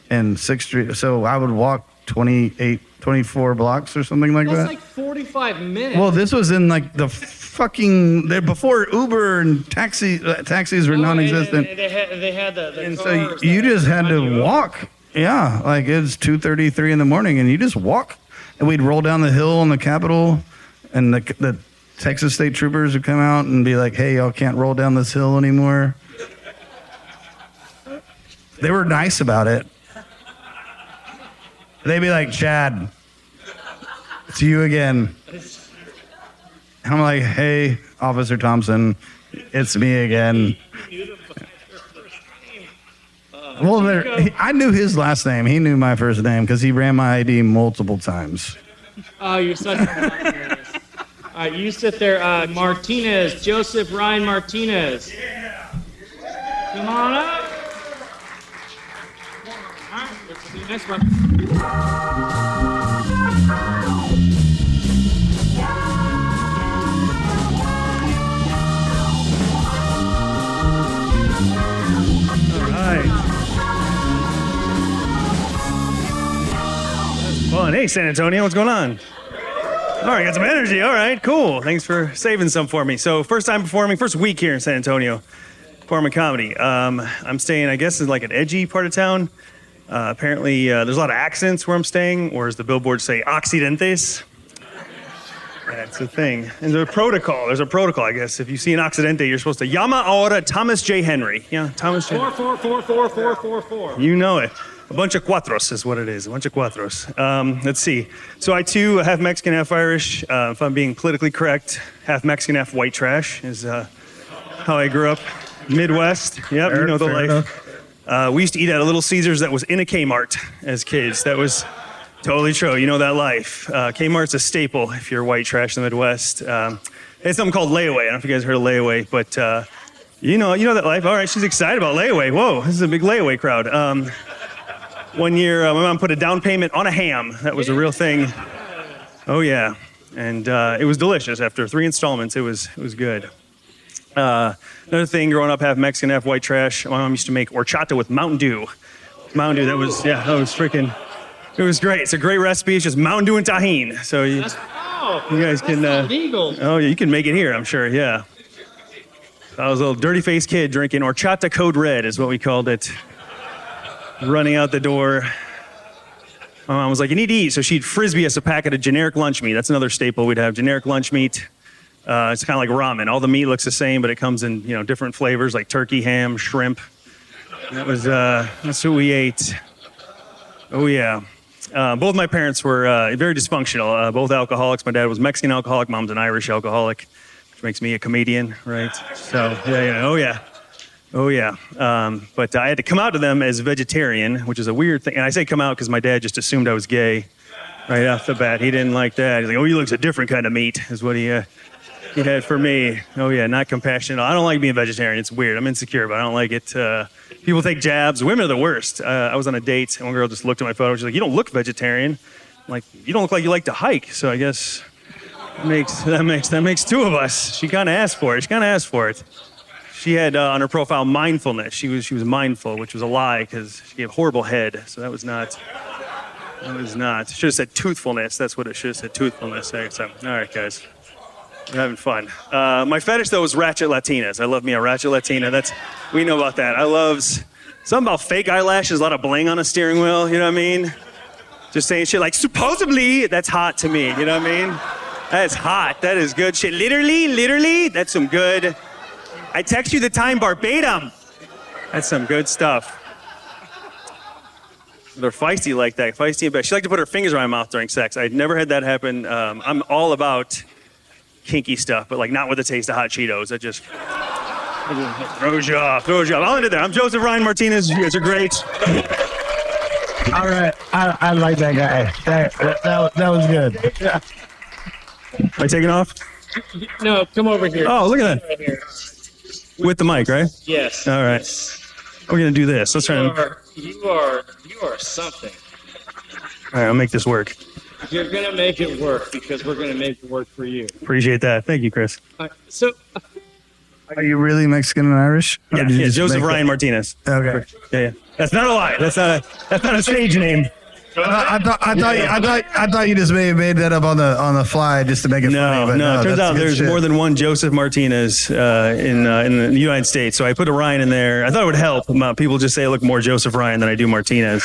and 6th Street. So I would walk 24 blocks or something like that. That's like 45 minutes. Well, this was in like the fucking, before Uber and taxis were non-existent. They had the And cars so you just had to walk. Yeah, like it's 2:33 in the morning and you just walk. And we'd roll down the hill on the Capitol and the Texas State Troopers would come out and be like, hey, y'all can't roll down this hill anymore. They were nice about it. They'd be like, Chad, it's you again. I'm like, hey, Officer Thompson, it's me again. Well, I knew his last name. He knew my first name because he ran my ID multiple times. Oh, you're such a Martinez. All right, you sit there. Martinez, Joseph Ryan Martinez. Yeah. Come on up. All right, let's see you next one. fun. Hey, San Antonio, what's going on? All right, got some energy. All right, cool. Thanks for saving some for me. So first time performing, first week here in San Antonio, performing comedy. I'm staying, I guess, in like an edgy part of town. Apparently, there's a lot of accents where I'm staying, or as the billboards say, Occidentes. That's a thing. And there's a protocol. I guess. If you see an Occidente, you're supposed to llama ahora Thomas J. Henry. Yeah, Thomas J. 4. You know it. A bunch of cuatros is what it is. A bunch of cuatros. Let's see. So I too, half Mexican, half Irish. If I'm being politically correct, half Mexican, half white trash is how I grew up. Midwest. Yep, you know the life. We used to eat at a Little Caesars that was in a Kmart as kids. That was totally true. You know that life. Kmart's a staple if you're white trash in the Midwest. It's something called layaway. I don't know if you guys heard of layaway, but you know that life. All right, she's excited about layaway. Whoa, this is a big layaway crowd. One year, my mom put a down payment on a ham. That was a real thing. Oh yeah, and it was delicious. After 3 installments, it was good. Another thing, growing up half Mexican, half white trash, my mom used to make horchata with Mountain Dew. Mountain Dew, that was freaking, it was great. It's a great recipe. It's just Mountain Dew and tahini. So you guys can, legal. Oh yeah, you can make it here, I'm sure, yeah. I was a little dirty-faced kid drinking horchata Code Red is what we called it. Running out the door. My mom was like, you need to eat. So she'd frisbee us a packet of generic lunch meat. That's another staple. We'd have generic lunch meat. It's kind of like ramen. All the meat looks the same, but it comes in, different flavors like turkey, ham, shrimp. That was, that's what we ate. Oh yeah. Both my parents were very dysfunctional. Both alcoholics. My dad was Mexican alcoholic. Mom's an Irish alcoholic, which makes me a comedian, right? So yeah. Oh yeah. But I had to come out to them as a vegetarian, which is a weird thing. And I say come out because my dad just assumed I was gay right off the bat. He didn't like that. He's like, oh, you look's a different kind of meat, is what he had for me. Oh yeah, not compassionate. I don't like being vegetarian. It's weird. I'm insecure, but I don't like it. People take jabs. Women are the worst. I was on a date, and one girl just looked at my photo. She's like, you don't look vegetarian. I'm like, you don't look like you like to hike. So I guess that makes two of us. She kind of asked for it. She had on her profile mindfulness. She was mindful, which was a lie because she gave horrible head. So that was not. Should have said toothfulness. That's what it should have said, toothfulness. So, all right, guys. We're having fun. My fetish, though, is ratchet Latinas. I love me a ratchet Latina. We know about that. I love something about fake eyelashes, a lot of bling on a steering wheel. You know what I mean? Just saying shit like, supposedly, that's hot to me. You know what I mean? That's hot. That is good shit. Literally, that's some good. I text you the time verbatim. That's some good stuff. They're feisty like that. Feisty and bad. She liked to put her fingers around my mouth during sex. I'd never had that happen. I'm all about kinky stuff, but like not with the taste of hot Cheetos. That just throws you off. I'll end it there. I'm Joseph Ryan Martinez. You guys are great. All right. I like that guy. That was good. Yeah. Am I taking off? No, come over here. Oh, look at that. Right here. With the mic, right? Yes. All right. We're going to do this. Let's try to. You are something. All right, I'll make this work. You're going to make it work because we're going to make it work for you. Appreciate that. Thank you, Kris. So, are you really Mexican and Irish? Yeah, Joseph Ryan Martinez. Okay. Yeah. That's not a lie. That's not a stage name. I thought you just made that up on the fly just to make it funny. But no. It turns out there's more than one Joseph Martinez in the United States. So I put a Ryan in there. I thought it would help. People just say I look more Joseph Ryan than I do Martinez.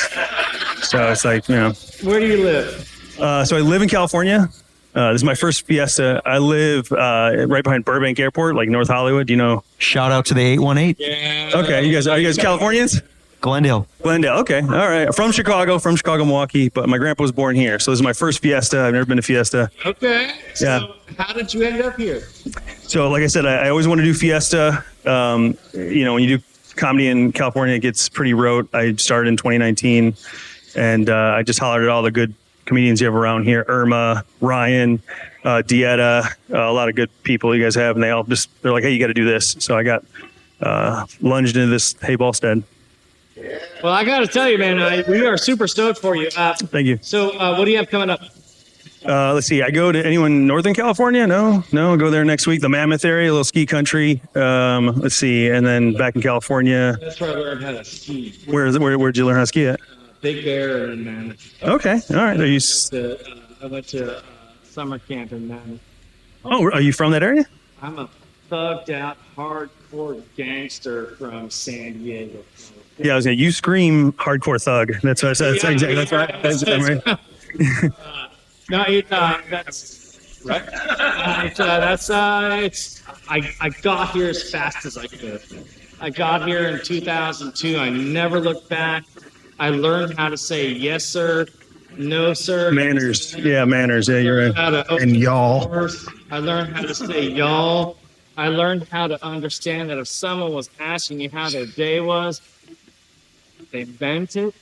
So it's like, Where do you live? So I live in California. This is my first Fiesta. I live right behind Burbank Airport, like North Hollywood. Do you know? Shout out to the 818. Yeah. Okay, are you guys Californians? Glendale. Okay. All right. From Chicago, Milwaukee, but my grandpa was born here. So this is my first Fiesta. I've never been to Fiesta. Okay. Yeah. So how did you end up here? So like I said, I always wanted to do Fiesta. When you do comedy in California, it gets pretty rote. I started in 2019, and I just hollered at all the good comedians you have around here. Irma, Ryan, Dieta, a lot of good people you guys have, and they're like, hey, you got to do this. So I got lunged into this. Hey, Bolstad. Well, I got to tell you, man, we are super stoked for you. Thank you. So what do you have coming up? Let's see. I go to anyone in Northern California? No. I'll go there next week. The Mammoth area, a little ski country. Let's see. And then back in California. That's where I learned how to ski. Where'd you learn how to ski at? Big Bear in Mammoth. Okay, all right. Are you? I went to summer camp in Mammoth. Oh, are you from that area? I'm a thugged out, hardcore gangster from San Diego. Yeah, I was gonna. You scream hardcore thug. That's what I said. That's exactly. That's right. That's right. No, that's right. I got here as fast as I could. I got here in 2002. I never looked back. I learned how to say yes, sir, no, sir. Manners. Yeah, manners. Yeah, you're right. And y'all. I learned how to say y'all. I learned how to understand that if someone was asking you how their day was, they meant it.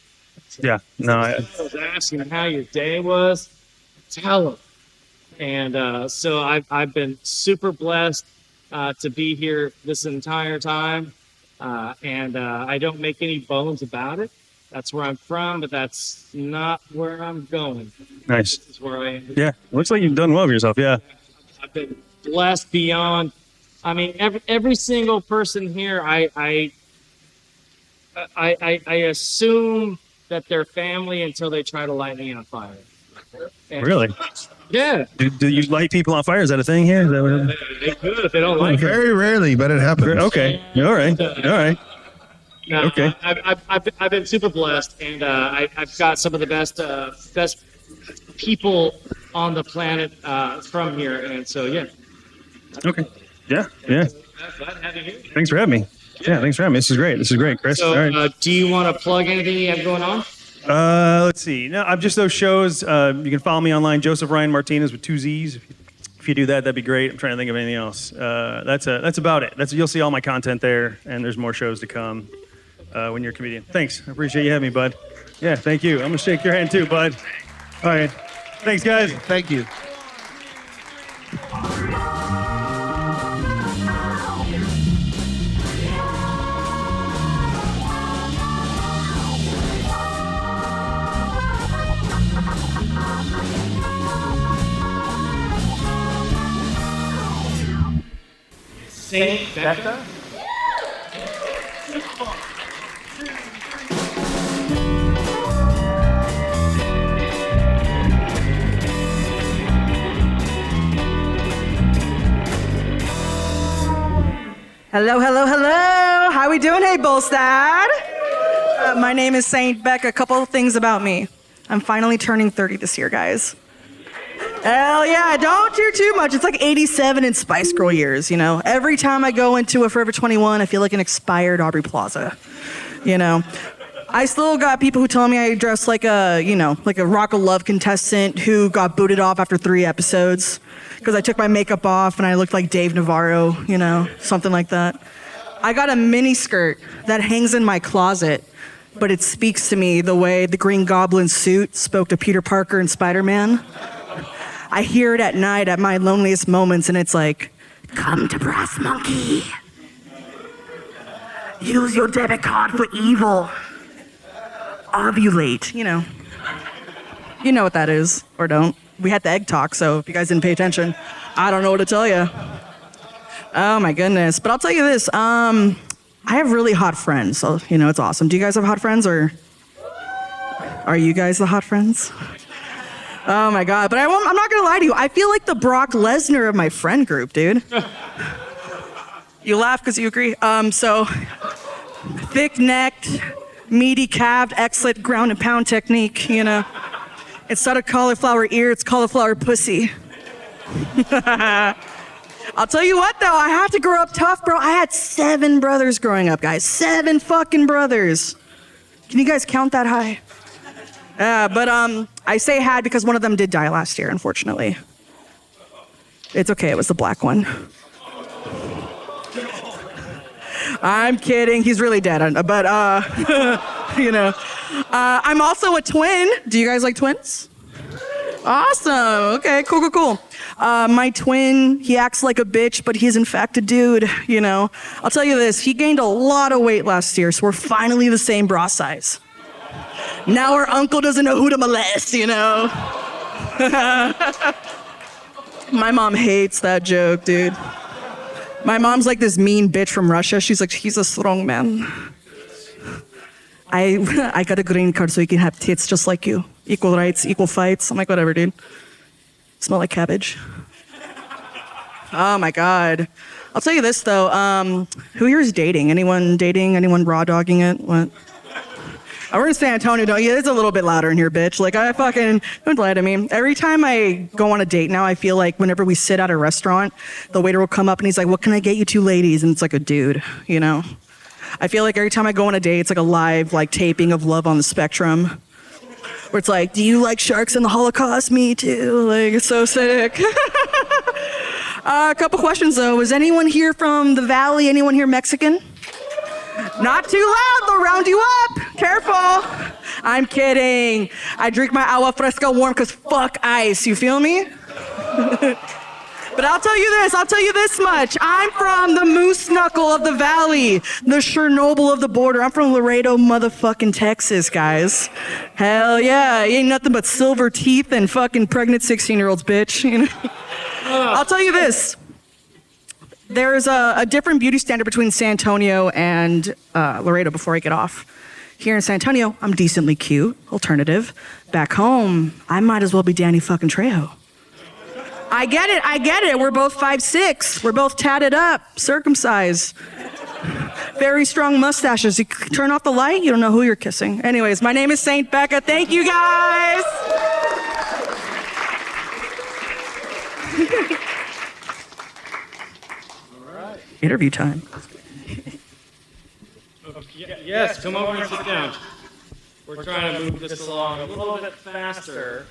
Yeah. No. If someone was asking how your day was, tell them. And so I've been super blessed to be here this entire time. And I don't make any bones about it. That's where I'm from, but that's not where I'm going. Nice. This is where I am. Yeah. Looks like you've done well for yourself. Yeah. I've been blessed beyond. I mean, every single person here, I assume that they're family until they try to light me on fire. And Really? Yeah. Do you light people on fire? Is that a thing here? Is that what They could if they don't like it. Very rarely, but it happens. Okay. All right. All right. No, Okay. I've been super blessed, and I've got some of the best people on the planet from here, and so yeah. Okay. Yeah. Yeah. Glad to have you here. Thanks for having me. Yeah. Thanks for having me. This is great. This is great, Kris. So, All right. do you want to plug anything you have going on? Let's see. No, I'm just those shows. You can follow me online, Joseph Ryan Martinez with 2 Z's. If you do that, that'd be great. I'm trying to think of anything else. That's about it. You'll see all my content there, and there's more shows to come when you're a comedian. Thanks. I appreciate you having me, bud. Yeah, thank you. I'm gonna shake your hand too, bud. All right. Thanks, guys. Thank you. Saint Becca? Hello, hello, hello. How we doing? Hey, Bolstad. My name is Saint Becca. A couple of things about me. I'm finally turning 30 this year, guys. Hell yeah, don't do too much. It's like 87 in Spice Girl years, you know. Every time I go into a Forever 21, I feel like an expired Aubrey Plaza, you know. I still got people who tell me I dress like a Rock of Love contestant who got booted off after 3 episodes because I took my makeup off and I looked like Dave Navarro, you know, something like that. I got a mini skirt that hangs in my closet, but it speaks to me the way the Green Goblin suit spoke to Peter Parker and Spider-Man. I hear it at night at my loneliest moments, and it's like, come to Brass Monkey. Use your debit card for evil. Ovulate, you know. You know what that is, or don't. We had the egg talk, so if you guys didn't pay attention, I don't know what to tell you. Oh my goodness. But I'll tell you this, I have really hot friends, so, you know, it's awesome. Do you guys have hot friends, or are you guys the hot friends? Oh my God, but I'm not gonna lie to you. I feel like the Brock Lesnar of my friend group, dude. You laugh because you agree. So, thick-necked, meaty calved, excellent ground and pound technique, you know. Instead of cauliflower ear, it's cauliflower pussy. I'll tell you what though, I had to grow up tough, bro. I had 7 brothers growing up, guys. 7 fucking brothers. Can you guys count that high? But I say had because one of them did die last year, unfortunately. It's okay, it was the black one. I'm kidding, he's really dead, but you know. I'm also a twin. Do you guys like twins? Awesome, okay, cool. My twin, he acts like a bitch, but he's in fact a dude, you know. I'll tell you this, he gained a lot of weight last year, so we're finally the same bra size. Now our uncle doesn't know who to molest, you know? My mom hates that joke, dude. My mom's like this mean bitch from Russia. She's like, he's a strong man. I got a green card so you can have tits just like you. Equal rights, equal fights. I'm like, whatever, dude. Smell like cabbage. Oh my God. I'll tell you this though. Who here is dating? Anyone dating? Anyone raw dogging it? What? We're in San Antonio, don't you? It's a little bit louder in here, bitch. Like, don't lie to me. Every time I go on a date now, I feel like whenever we sit at a restaurant, the waiter will come up and he's like, what can I get you two ladies? And it's like a dude, you know? I feel like every time I go on a date, it's like a live, like, taping of Love on the Spectrum. Where it's like, do you like sharks in the Holocaust? Me too. Like, it's so sick. A couple questions, though. Is anyone here from the Valley? Anyone here Mexican? Not too loud, they'll round you up. Careful. I'm kidding. I drink my agua fresca warm because fuck ice. You feel me? But I'll tell you this much. I'm from the Moose Knuckle of the Valley, the Chernobyl of the border. I'm from Laredo, motherfucking Texas, guys. Hell yeah. Ain't nothing but silver teeth and fucking pregnant 16-year-olds, bitch. You know? I'll tell you this. There's a different beauty standard between San Antonio and Laredo before I get off. Here in San Antonio, I'm decently cute, alternative. Back home, I might as well be Danny fucking Trejo. I get it. We're both 5'6". We're both tatted up, circumcised. Very strong mustaches. You turn off the light, you don't know who you're kissing. Anyways, my name is Saint Becca. Thank you, guys. Interview time. Yes, come over and sit down. We're trying to move this along a little bit faster.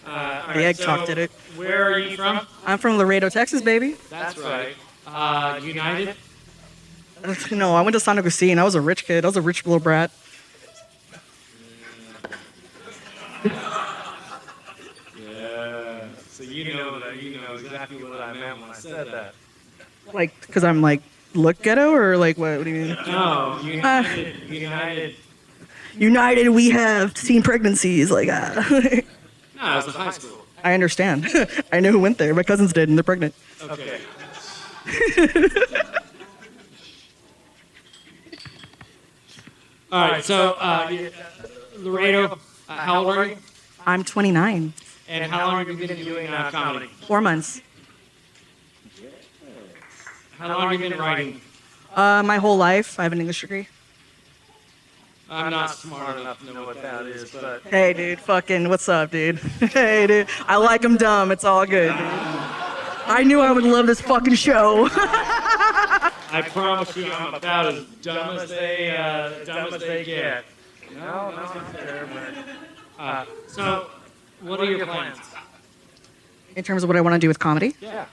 The egg talk did it. Where are you from? I'm from Laredo, Texas, baby. That's right. United? No, I went to San Agustin. I was a rich kid. I was a rich little brat. Yeah. So you know exactly what I meant when I said that. Like, because I'm like, look ghetto or like, what do you mean? No, United, we have teen pregnancies. Like, No, it was in high school. I understand. I know who went there. My cousins did, and they're pregnant. Okay. All right, so Laredo, how old are you? I'm 29. And how long have you been doing comedy? 4 months. How long have you been writing? My whole life. I have an English degree. I'm not smart enough to know what that is, but... Hey, dude, fucking, what's up, dude? Hey, dude, I like them dumb. It's all good, dude. I knew I would love this fucking show. I promise you I'm about as dumb as they get. No, not fair, but... So, what are your plans? In terms of what I want to do with comedy? Yeah.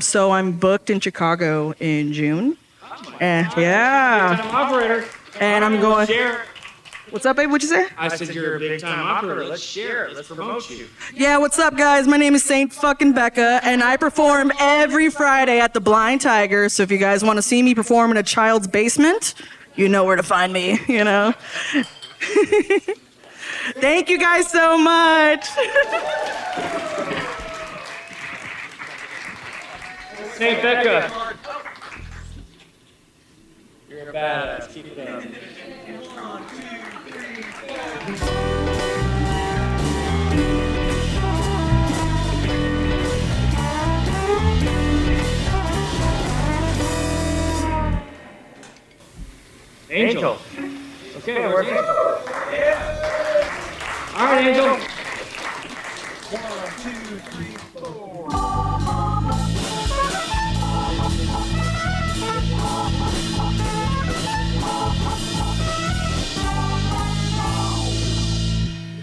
So I'm booked in Chicago in June. And yeah. Big-time operator. And I'm going. Share. What's up, babe? What'd you say? I said you're a big-time operator. Let's share it. Let's promote you. Yeah, what's up, guys? My name is Saint fucking Becca, and I perform every Friday at the Blind Tiger. So if you guys want to see me perform in a child's basement, you know where to find me, you know? Thank you guys so much. Saint Becca. You're a badass. Keep it up. Angel. Okay, where's Angel? Yeah. All right, Angel. 1, 2, 3, 4.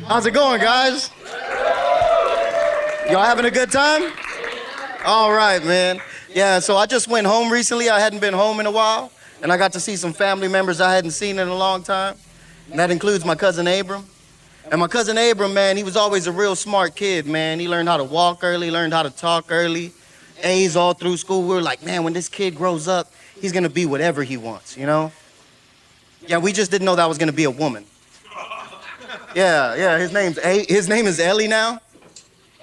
How's it going, guys? Y'all having a good time? All right, man. Yeah, so I just went home recently. I hadn't been home in a while, and I got to see some family members I hadn't seen in a long time. And that includes my cousin Abram. And my cousin Abram, man, he was always a real smart kid, man. He learned how to walk early, learned how to talk early, A's all through school. We were like, man, when this kid grows up, he's gonna be whatever he wants, you know? Yeah, we just didn't know that was gonna be a woman. Yeah, his name is Ellie now.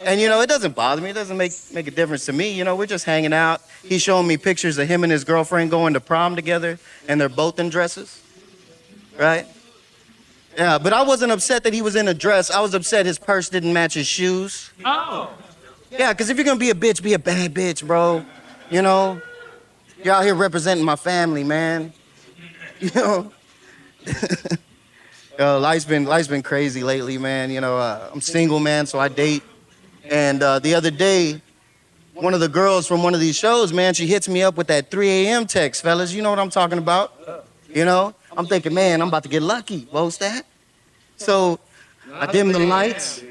And you know, it doesn't bother me. It doesn't make a difference to me. You know, we're just hanging out. He's showing me pictures of him and his girlfriend going to prom together, and they're both in dresses, right? Yeah, but I wasn't upset that he was in a dress. I was upset his purse didn't match his shoes. Oh. Yeah, because if you're gonna be a bitch, be a bad bitch, bro. You know? You're out here representing my family, man. You know? Life's been crazy lately, man. You know, I'm single, man, so I date. And the other day, one of the girls from one of these shows, man, she hits me up with that 3 a.m. text, fellas. You know what I'm talking about? You know? I'm thinking, man, I'm about to get lucky. Bolstad. So I dim the lights.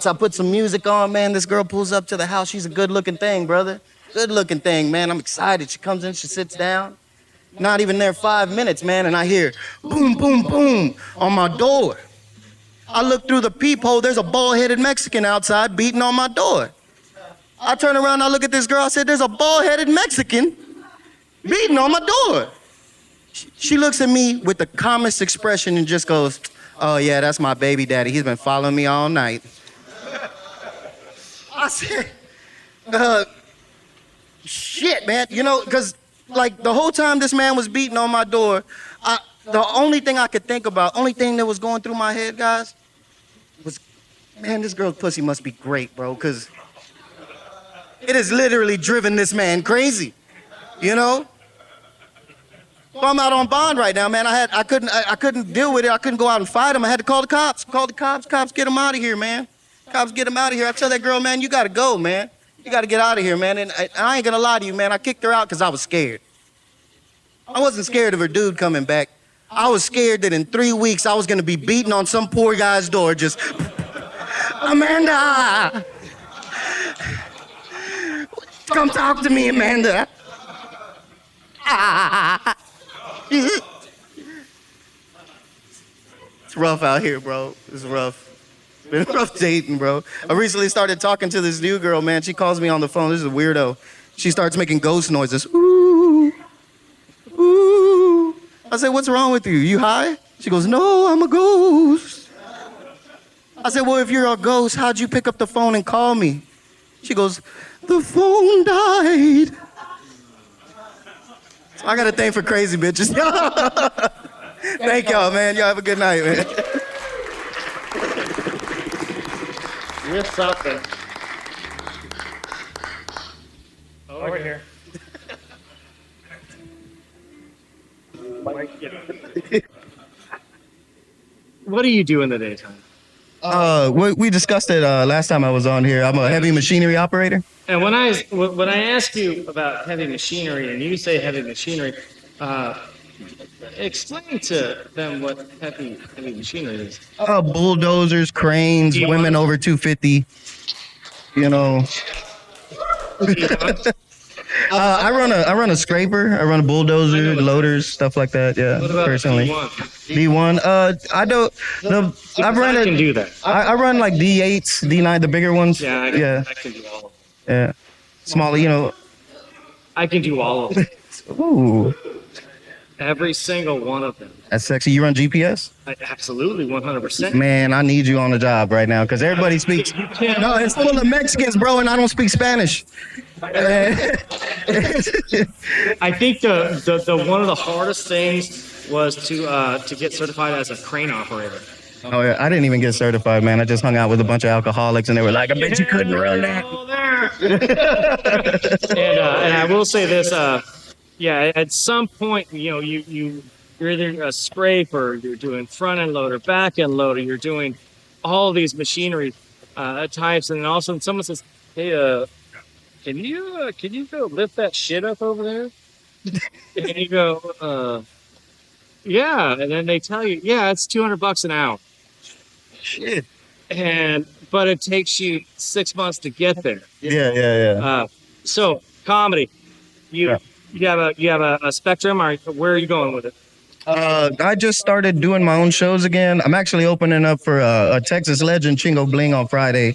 I put some music on, man. This girl pulls up to the house. She's a good-looking thing, brother. Good-looking thing, man. I'm excited. She comes in, she sits down. Not even there 5 minutes, man, and I hear boom, boom, boom on my door. I look through the peephole. There's a bald-headed Mexican outside beating on my door. I turn around, I look at this girl. I said, there's a bald-headed Mexican beating on my door. She looks at me with the calmest expression and just goes, oh, yeah, that's my baby daddy. He's been following me all night. I said, shit, man. You know, because, like, the whole time this man was beating on my door, the only thing I could think about, only thing that was going through my head, guys, was, man, this girl's pussy must be great, bro, because it has literally driven this man crazy, you know? So I'm out on bond right now, man. I couldn't deal with it. I couldn't go out and fight him. I had to call the cops. Call the cops. Cops, get him out of here, man. Cops, get him out of here. I tell that girl, man, you gotta go, man. You gotta get out of here, man. And I ain't gonna lie to you, man. I kicked her out because I was scared. I wasn't scared of her dude coming back. I was scared that in 3 weeks I was gonna be beating on some poor guy's door, just, Amanda! Come talk to me, Amanda. It's rough out here, bro. It's rough. It's been rough dating, bro. I recently started talking to this new girl, man. She calls me on the phone. This is a weirdo. She starts making ghost noises. Ooh. Ooh. I said, what's wrong with you? You high? She goes, no, I'm a ghost. I said, well, if you're a ghost, how'd you pick up the phone and call me? She goes, the phone died. I got a thing for crazy bitches. Thank y'all, man. Y'all have a good night, man. You're something. Over here. What do you do in the daytime? We discussed it last time I was on here. I'm a heavy machinery operator. And when I ask you about heavy machinery and you say heavy machinery, explain to them what heavy machinery is. Bulldozers, cranes, women over 250. You know. I run a scraper. I run a bulldozer, loaders, stuff like that. Yeah, What about personally. D1? I don't. I can do that. I run like D8s, D9, the bigger ones. Yeah, I can do all of them. Yeah. Smaller, you know. I can do all of them. Ooh. Every single one of them. That's sexy. You run GPS? Absolutely, 100%. Man, I need you on the job right now because everybody speaks. No, it's full of Mexicans, bro, and I don't speak Spanish. I think the one of the hardest things was to get certified as a crane operator. Oh yeah, I didn't even get certified, man. I just hung out with a bunch of alcoholics, and they were like, "I bet you couldn't run that." And I will say this, at some point, you're either a scraper, you're doing front end loader, back end loader, you're doing all these machinery types, and then all of a sudden someone says, "Hey, can you go lift that shit up over there?" And you go, "Yeah," and then they tell you, "Yeah, it's $200 an hour." Shit. But it takes you 6 months to get there. Yeah. So comedy, you have a spectrum, or where are you going with it? I just started doing my own shows again. I'm actually opening up for a Texas legend, Chico Bling, on Friday.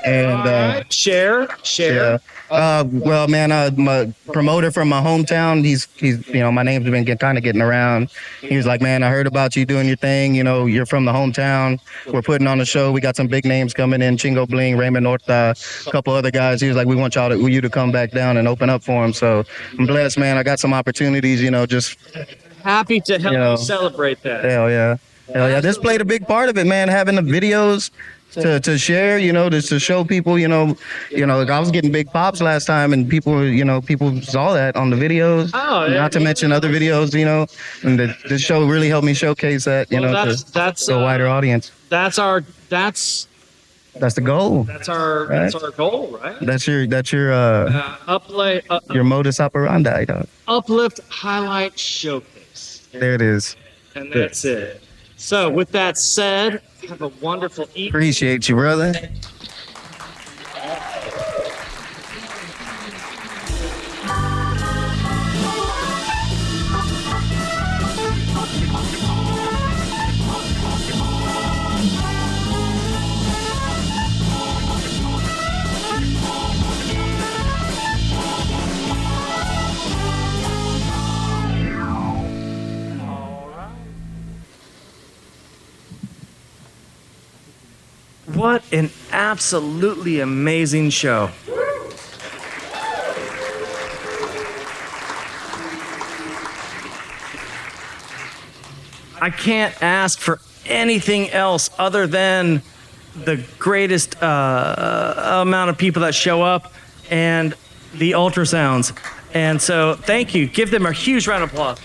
And share. Yeah. Well, man, my promoter from my hometown, he's my name's been kind of getting around. He was like, man, I heard about you doing your thing. You know, you're from the hometown. We're putting on a show. We got some big names coming in, Chico Bling, Raymond Horta, a couple other guys. He was like, we want you to come back down and open up for him. So I'm blessed, man. I got some opportunities, just Happy to help you celebrate that. Hell yeah. Hell yeah. This played a big part of it, man. Having the videos to share, to show people, like I was getting big pops last time and people saw that on the videos. Oh, yeah. Not to mention other videos, and this show really helped me showcase that, that's to a wider audience. That's the goal. That's our goal, right? That's your your modus operandi, dog. Uplift, highlight, showcase. There it is. And that's it. So with that said, have a wonderful evening. Appreciate you, brother. What an absolutely amazing show. I can't ask for anything else other than the greatest amount of people that show up and the ultrasounds. And so thank you. Give them a huge round of applause.